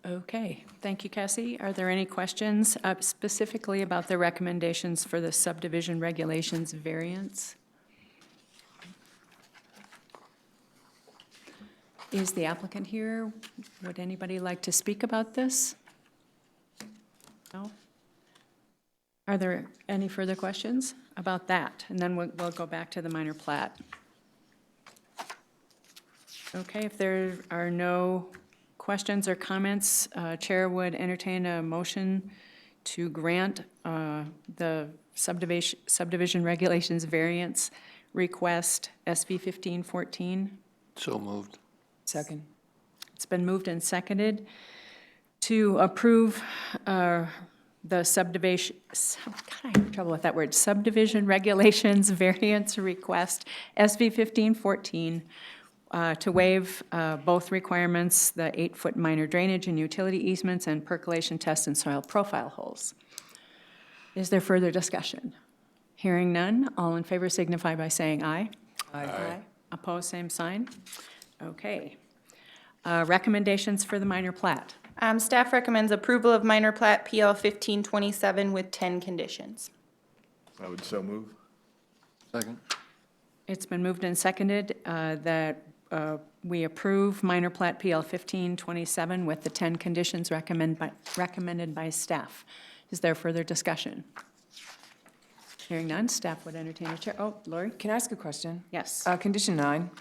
Okay, thank you, Cassie. Are there any questions specifically about the recommendations for the subdivision regulations variance? Is the applicant here? Would anybody like to speak about this? No? Are there any further questions about that? And then we'll go back to the minor plat. Okay, if there are no questions or comments, Chair would entertain a motion to grant the subdivision regulations variance request SB 1514. So moved. Second. It's been moved and seconded to approve the subdivision, God, I have trouble with that word, subdivision regulations variance request SB 1514 to waive both requirements, the 8-foot minor drainage and utility easements and percolation tests and soil profile holes. Is there further discussion? Hearing none, all in favor signify by saying aye. Aye. Opposed, same sign. Okay. Recommendations for the minor plat. Staff recommends approval of minor plat PL 1527 with 10 conditions. I would so move. Second. It's been moved and seconded that we approve minor plat PL 1527 with the 10 conditions recommended by staff. Is there further discussion? Hearing none, staff would entertain a chair. Oh, Lori? Can I ask a question? Yes. Condition 9.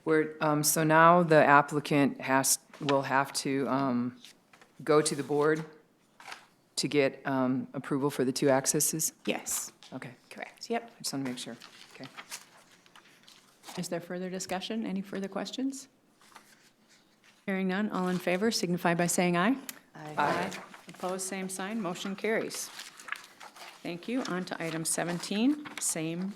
Where, so now the applicant will have to go to the board to get approval for the 2 accesses? Yes, Okay, correct, yep. I just want to make sure. Okay. Is there further discussion? Any further questions? Hearing none, all in favor signify by saying aye. Aye. Opposed, same sign. Motion carries. Thank you. On to item 17, same.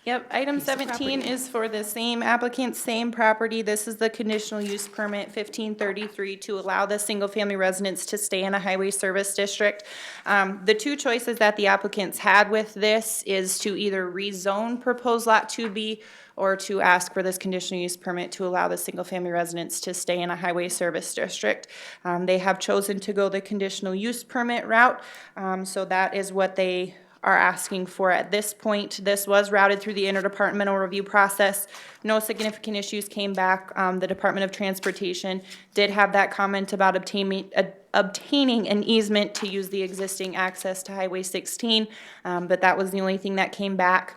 Yep, item 17 is for the same applicant, same property. This is the conditional use permit 1533 to allow the single-family residents to stay in a highway service district. The 2 choices that the applicants had with this is to either rezone proposed Lot 2B or to ask for this conditional use permit to allow the single-family residents to stay in a highway service district. They have chosen to go the conditional use permit route, so that is what they are asking for at this point. This was routed through the interdepartmental review process. No significant issues came back. The Department of Transportation did have that comment about obtaining an easement to use the existing access to Highway 16, but that was the only thing that came back.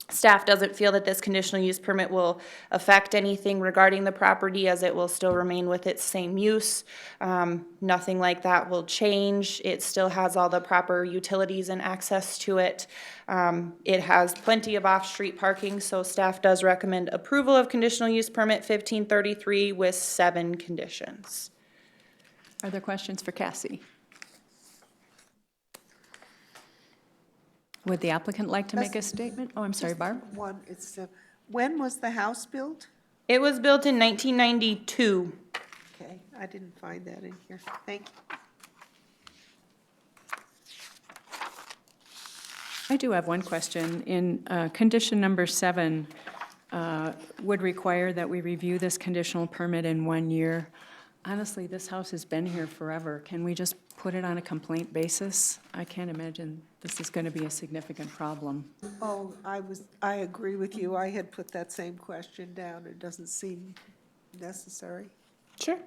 Staff doesn't feel that this conditional use permit will affect anything regarding the property, as it will still remain with its same use. Nothing like that will change. It still has all the proper utilities and access to it. It has plenty of off-street parking, so staff does recommend approval of conditional use permit 1533 with 7 conditions. Are there questions for Cassie? Would the applicant like to make a statement? Oh, I'm sorry, Barb? When was the house built? It was built in 1992. Okay, I didn't find that in here. Thank you. I do have one question. In condition number 7, would require that we review this conditional permit in 1 year. Honestly, this house has been here forever. Can we just put it on a complaint basis? I can't imagine this is going to be a significant problem. Oh, I agree with you. I had put that same question down. It doesn't seem necessary. Sure.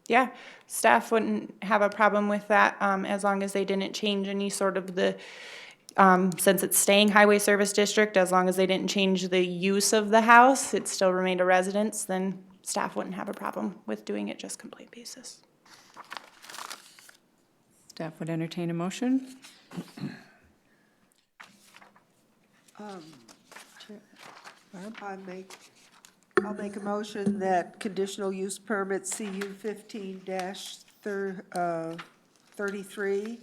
Yeah, staff wouldn't have a problem with that, as long as they didn't change any sort of the, since it's staying highway service district, as long as they didn't change the use of the house, it still remained a residence, then staff wouldn't have a problem with doing it just complaint basis. Staff would entertain a motion. I'll make a motion that conditional use permit CU 15-33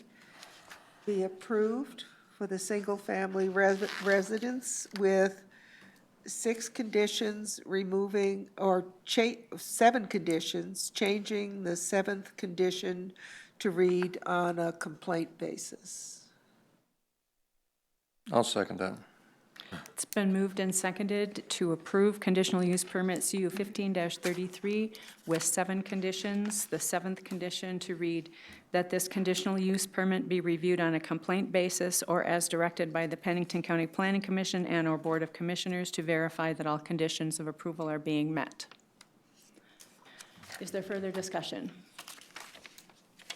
be approved for the single-family residence with 6 conditions, removing, or 7 conditions, changing the 7th condition to read on a complaint basis. I'll second that. It's been moved and seconded to approve conditional use permit CU 15-33 with 7 conditions. The 7th condition to read that this conditional use permit be reviewed on a complaint basis or as directed by the Pennington County Planning Commission and/or Board of Commissioners to verify that all conditions of approval are being met. Is there further discussion?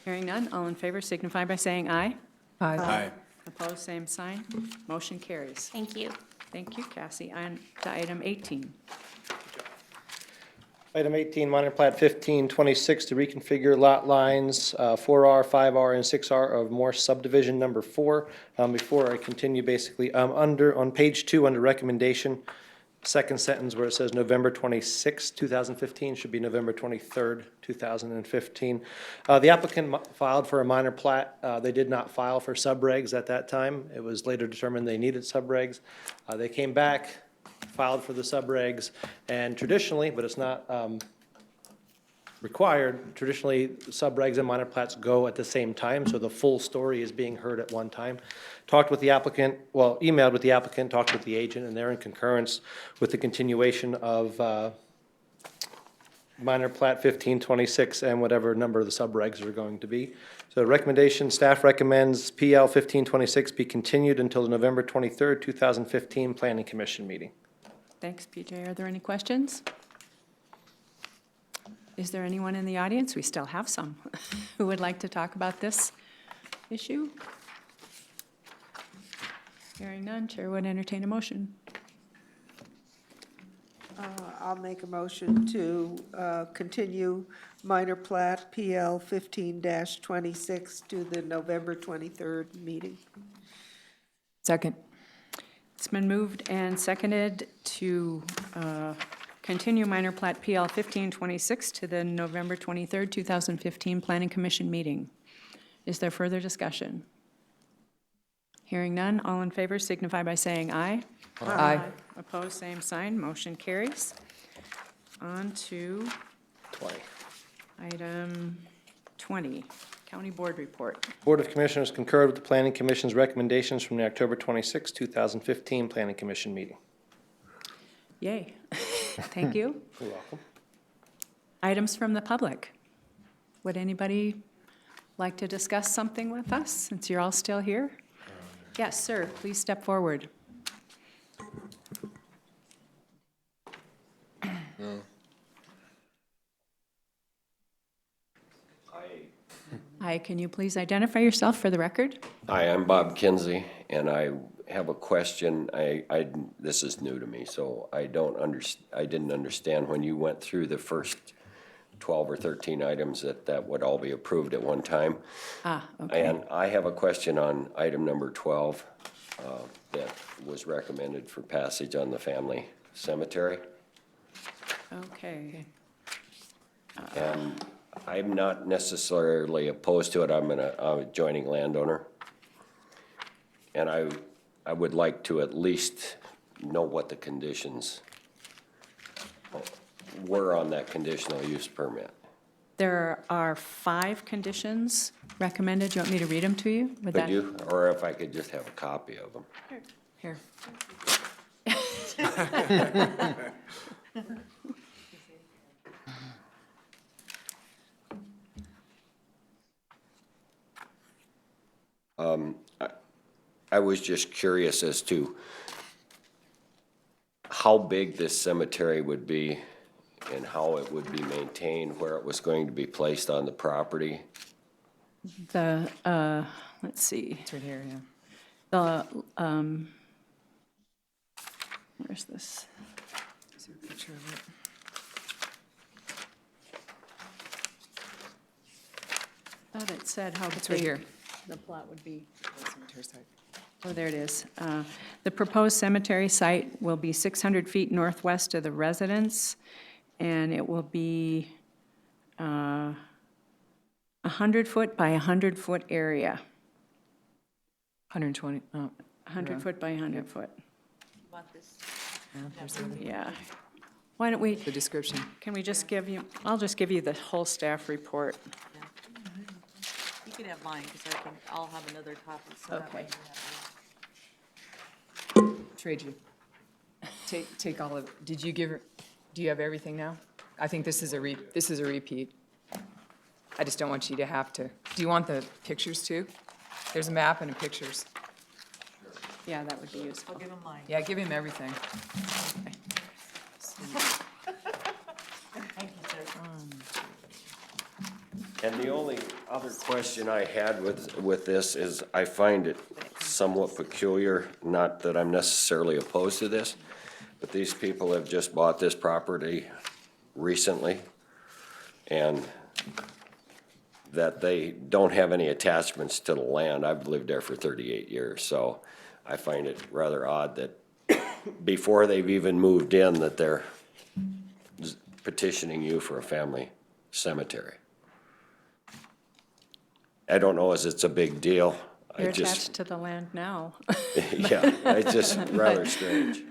Hearing none, all in favor signify by saying aye. Aye. Opposed, same sign. Motion carries. Thank you. Thank you, Cassie. On to item 18. Item 18, minor plat 1526 to reconfigure lot lines 4R, 5R, and 6R of Morse subdivision number 4. Before I continue, basically, on page 2, under recommendation, second sentence where it says November 26, 2015, should be November 23rd, 2015. The applicant filed for a minor plat. They did not file for subregs at that time. It was later determined they needed subregs. They came back, filed for the subregs, and traditionally, but it's not required, traditionally subregs and minor plats go at the same time, so the full story is being heard at one time. Talked with the applicant, well, emailed with the applicant, talked with the agent, and they're in concurrence with the continuation of minor plat 1526 and whatever number of the subregs are going to be. So recommendation, staff recommends PL 1526 be continued until the November 23rd, 2015 Planning Commission meeting. Thanks, PJ. Are there any questions? Is there anyone in the audience? We still have some who would like to talk about this issue. Hearing none, Chair would entertain a motion. I'll make a motion to continue minor plat PL 15-26 to the November 23rd meeting. Second. It's been moved and seconded to continue minor plat PL 1526 to the November 23rd, 2015 Planning Commission meeting. Is there further discussion? Hearing none, all in favor signify by saying aye. Aye. Opposed, same sign. Motion carries. On to 20. item 20, County Board Report. Board of Commissioners concurred with the Planning Commission's recommendations from the October 26, 2015 Planning Commission meeting. Yay. Thank you. You're welcome. Items from the public. Would anybody like to discuss something with us, since you're all still here? Yes, sir, please step forward. Hi, can you please identify yourself for the record? Hi, I'm Bob Kinsey, and I have a question. This is new to me, so I didn't understand when you went through the first 12 or 13 items that would all be approved at one time. Okay. And I have a question on item number 12 that was recommended for passage on the family cemetery. Okay. And I'm not necessarily opposed to it. I'm an adjoining landowner. And I would like to at least know what the conditions were on that conditional use permit. There are 5 conditions recommended. Do you want me to read them to you? Would Could that- you? Or if I could just have a copy of them. Here. I was just curious as to how big this cemetery would be and how it would be maintained, where it was going to be placed on the property. The, let's see, It's right here, yeah. the, where's this? Is there a picture of it? Thought it said how It's right big here. the plot would be. The cemetery site. Oh, there it is. The proposed cemetery site will be 600 feet northwest of the residence, and it will be 100-foot by 100-foot area. 120, oh, 100-foot by 100-foot, Want this? yeah, there's the other- yeah. Why don't we, the description. can we just give you, I'll just give you the whole staff report. You can have mine, because I'll have another copy, so that way Okay. you have Trade you. Take all of, did you give her, do you have everything now? I think this is a repeat. I just don't want you to have to. Do you want the pictures too? There's a map and the pictures. Yeah, that would be useful. I'll give them mine. Yeah, give him everything. Thank you, sir. And the only other question I had with this is I find it somewhat peculiar, not that I'm necessarily opposed to this, but these people have just bought this property recently, and that they don't have any attachments to the land. I've lived there for 38 years, so I find it rather odd that before they've even moved in, that they're petitioning you for a family cemetery. I don't know as it's a big deal. You're attached to the land now. Yeah, it's just rather strange.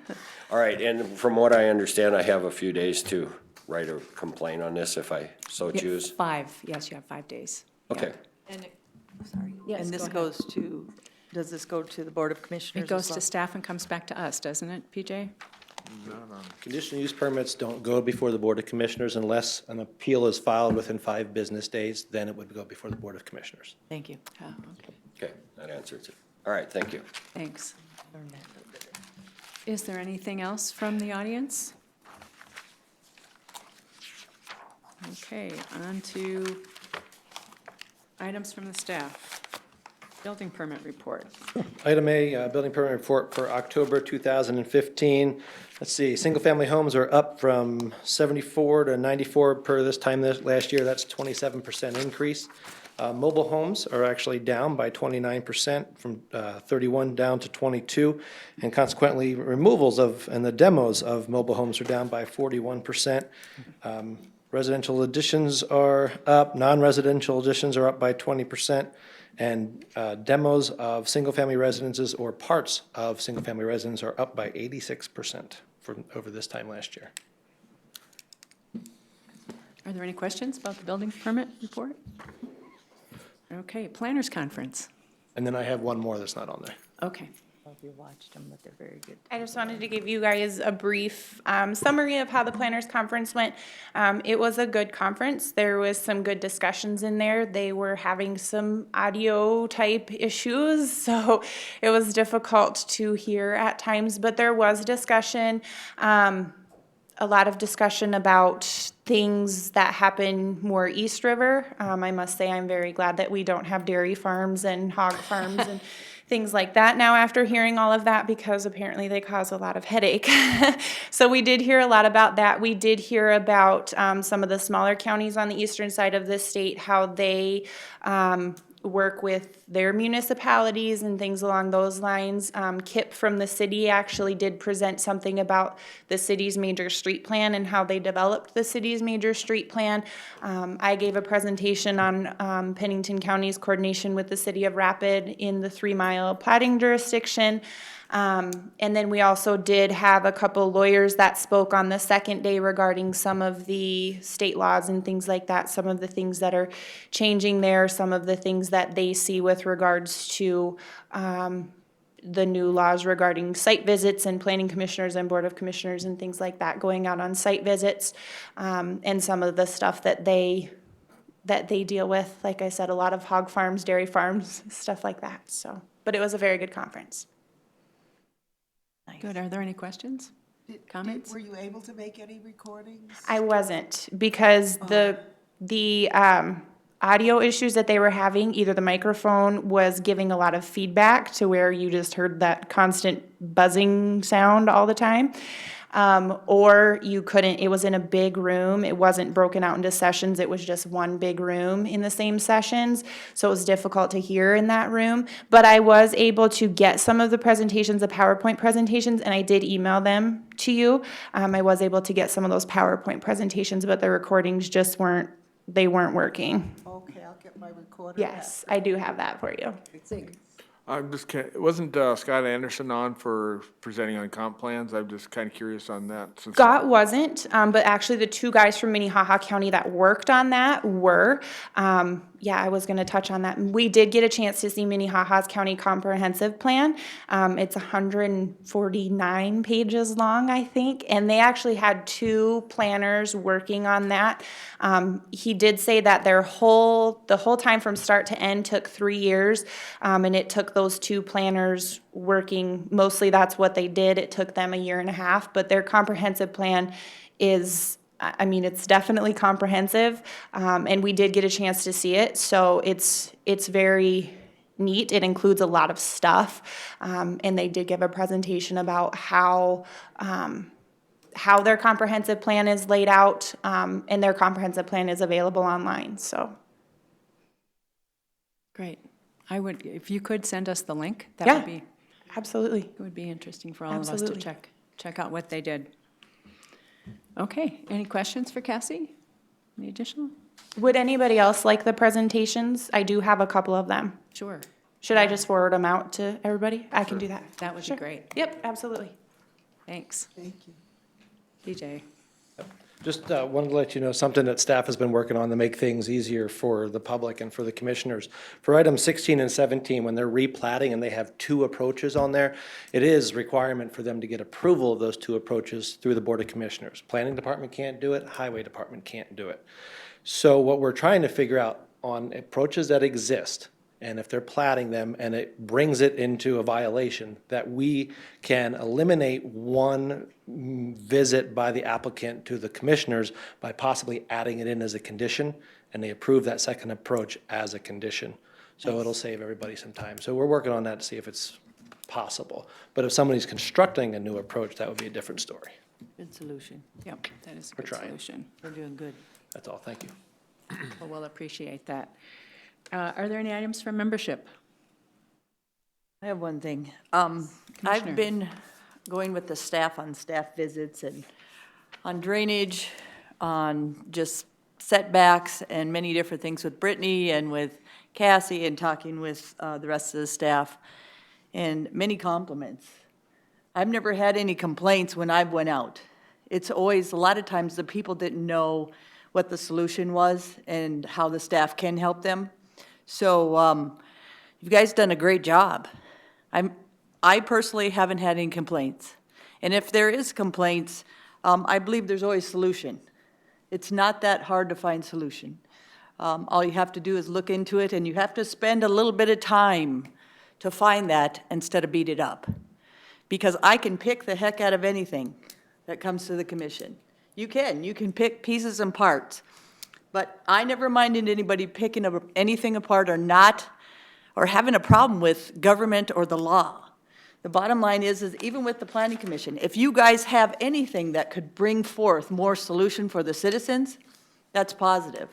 All right, and from what I understand, I have a few days to write a complaint on this if I so Yeah, choose. 5, yes, you have 5 days. Okay. And sorry. Yes, And go this ahead. goes to, does this go to the Board of Commissioners It as goes well? to staff and comes back to us, doesn't it, PJ? Conditional use permits don't go before the Board of Commissioners unless an appeal is filed within 5 business days, then it would go before the Board of Commissioners. Thank you. Oh, okay, Okay, that answers it. All right, thank you. thanks. Learned that a little bit. Is there anything else from the audience? Okay, on to items from the staff. Building permit report. Item A, building permit report for October 2015. Let's see, single-family homes are up from 74 to 94 per this time last year. That's 27% increase. Mobile homes are actually down by 29% from 31 down to 22. And consequently, removals and the demos of mobile homes are down by 41%. Residential additions are up, non-residential additions are up by 20%. And demos of single-family residences or parts of single-family residences are up by 86% from over this time last year. Are there any questions about the building permit report? Okay, planners conference. And then I have one more that's not on there. Okay. I don't know if you watched them, but they're very good. I just wanted to give you guys a brief summary of how the planners conference went. It was a good conference. There was some good discussions in there. They were having some audio type issues, so it was difficult to hear at times, but there was discussion. A lot of discussion about things that happen more East River. I must say I'm very glad that we don't have dairy farms and hog farms and things like that now after hearing all of that, because apparently they cause a lot of headache. So we did hear a lot about that. We did hear about some of the smaller counties on the eastern side of the state, how they work with their municipalities and things along those lines. Kip from the city actually did present something about the city's major street plan and how they developed the city's major street plan. I gave a presentation on Pennington County's coordination with the city of Rapid in the 3-mile plating jurisdiction. And then we also did have a couple lawyers that spoke on the second day regarding some of the state laws and things like that, some of the things that are changing there, some of the things that they see with regards to the new laws regarding site visits and planning commissioners and board of commissioners and things like that going out on site visits, and some of the stuff that they that they deal with. Like I said, a lot of hog farms, dairy farms, stuff like that, so. But it was a very good conference. Good. Are there any questions? Comments? Were you able to make any recordings? I wasn't, because the audio issues that they were having, either the microphone was giving a lot of feedback to where you just heard that constant buzzing sound all the time, or you couldn't, it was in a big room, it wasn't broken out into sessions, it was just one big room in the same sessions, so it was difficult to hear in that room, but I was able to get some of the presentations, the PowerPoint presentations, and I did email them to you. I was able to get some of those PowerPoint presentations, but the recordings just weren't working. Okay, I'll get my recorder. Yes, I do have that for you. I'm just, wasn't Scott Anderson on for presenting on comp plans? I'm just kind of curious on that. Scott wasn't, but actually the two guys from Minnehaha County that worked on that were. Yeah, I was going to touch on that. We did get a chance to see Minnehaha's County Comprehensive Plan. It's 149 pages long, I think, and they actually had two planners working on that. He did say that the whole time from start to end took 3 years, and it took those two planners working, mostly that's what they did. It took them 1.5 years, but their comprehensive plan is, I mean, it's definitely comprehensive, and we did get a chance to see it, so it's very neat. It includes a lot of stuff, and they did give a presentation about how their comprehensive plan is laid out, and their comprehensive plan is available online, so. Great. I would, if you could send us the link, that Yeah, would be, absolutely. it would be interesting for all of us to Absolutely. check out what they did. Okay, any questions for Cassie? Any additional? Would anybody else like the presentations? I do have a couple of them. Sure. Should I just forward them out to everybody? I can do that. That would Sure. be great. Yep, absolutely. Thanks. Thank you. DJ? Just wanted to let you know something that staff has been working on to make things easier for the public and for the commissioners. For items 16 and 17, when they're replatting and they have two approaches on there, it is requirement for them to get approval of those two approaches through the Board of Commissioners. Planning Department can't do it, Highway Department can't do it. So what we're trying to figure out on approaches that exist, and if they're platting them and it brings it into a violation, that we can eliminate one visit by the applicant to the commissioners by possibly adding it in as a condition, and they approve that second approach as a condition. So it'll save everybody some time. So we're working on that to see if it's possible. But if somebody's constructing a new approach, that would be a different story. Good solution. Yep, that is a We're good trying. solution. We're doing good. That's all, thank you. Well, we'll appreciate that. Are there any items from membership? I have one thing. Commissioner. I've been going with the staff on staff visits and on drainage, on just setbacks and many different things with Brittany and with Cassie and talking with the rest of the staff, and many compliments. I've never had any complaints when I've went out. It's always, a lot of times, the people didn't know what the solution was and how the staff can help them. So you guys done a great job. I personally haven't had any complaints. And if there is complaints, I believe there's always solution. It's not that hard to find solution. All you have to do is look into it, and you have to spend a little bit of time to find that instead of beat it up. Because I can pick the heck out of anything that comes to the commission. You can pick pieces and parts. But I never minded anybody picking anything apart or not, or having a problem with government or the law. The bottom line is even with the Planning Commission, if you guys have anything that could bring forth more solution for the citizens, that's positive.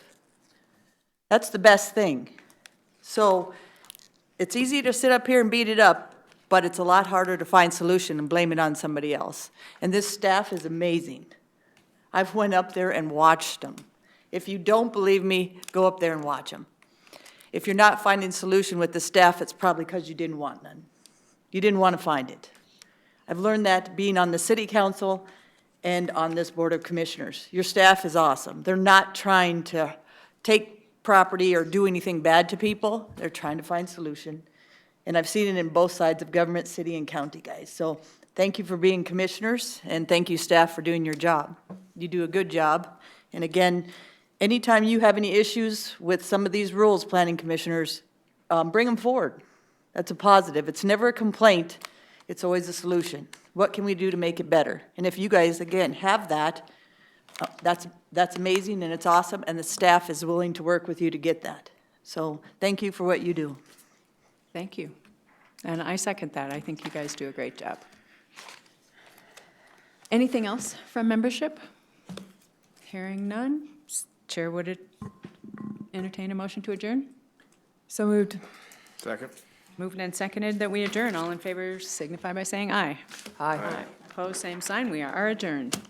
That's the best thing. So it's easy to sit up here and beat it up, but it's a lot harder to find solution and blame it on somebody else. And this staff is amazing. I've went up there and watched them. If you don't believe me, go up there and watch them. If you're not finding solution with the staff, it's probably because you didn't want none. You didn't want to find it. I've learned that being on the city council and on this board of commissioners. Your staff is awesome. They're not trying to take property or do anything bad to people. They're trying to find solution. And I've seen it in both sides of government, city and county, guys. So thank you for being commissioners, and thank you, staff, for doing your job. You do a good job. And again, anytime you have any issues with some of these rules, planning commissioners, bring them forward. That's a positive. It's never a complaint. It's always a solution. What can we do to make it better? And if you guys, again, have that, that's amazing and it's awesome, and the staff is willing to work with you to get that. So thank you for what you do. Thank you. And I second that. I think you guys do a great job. Anything else from membership? Hearing none, Chair would entertain a motion to adjourn? So moved. Second? Moved and seconded that we adjourn. All in favor signify by saying aye. Aye. Opposed, same sign. We are adjourned.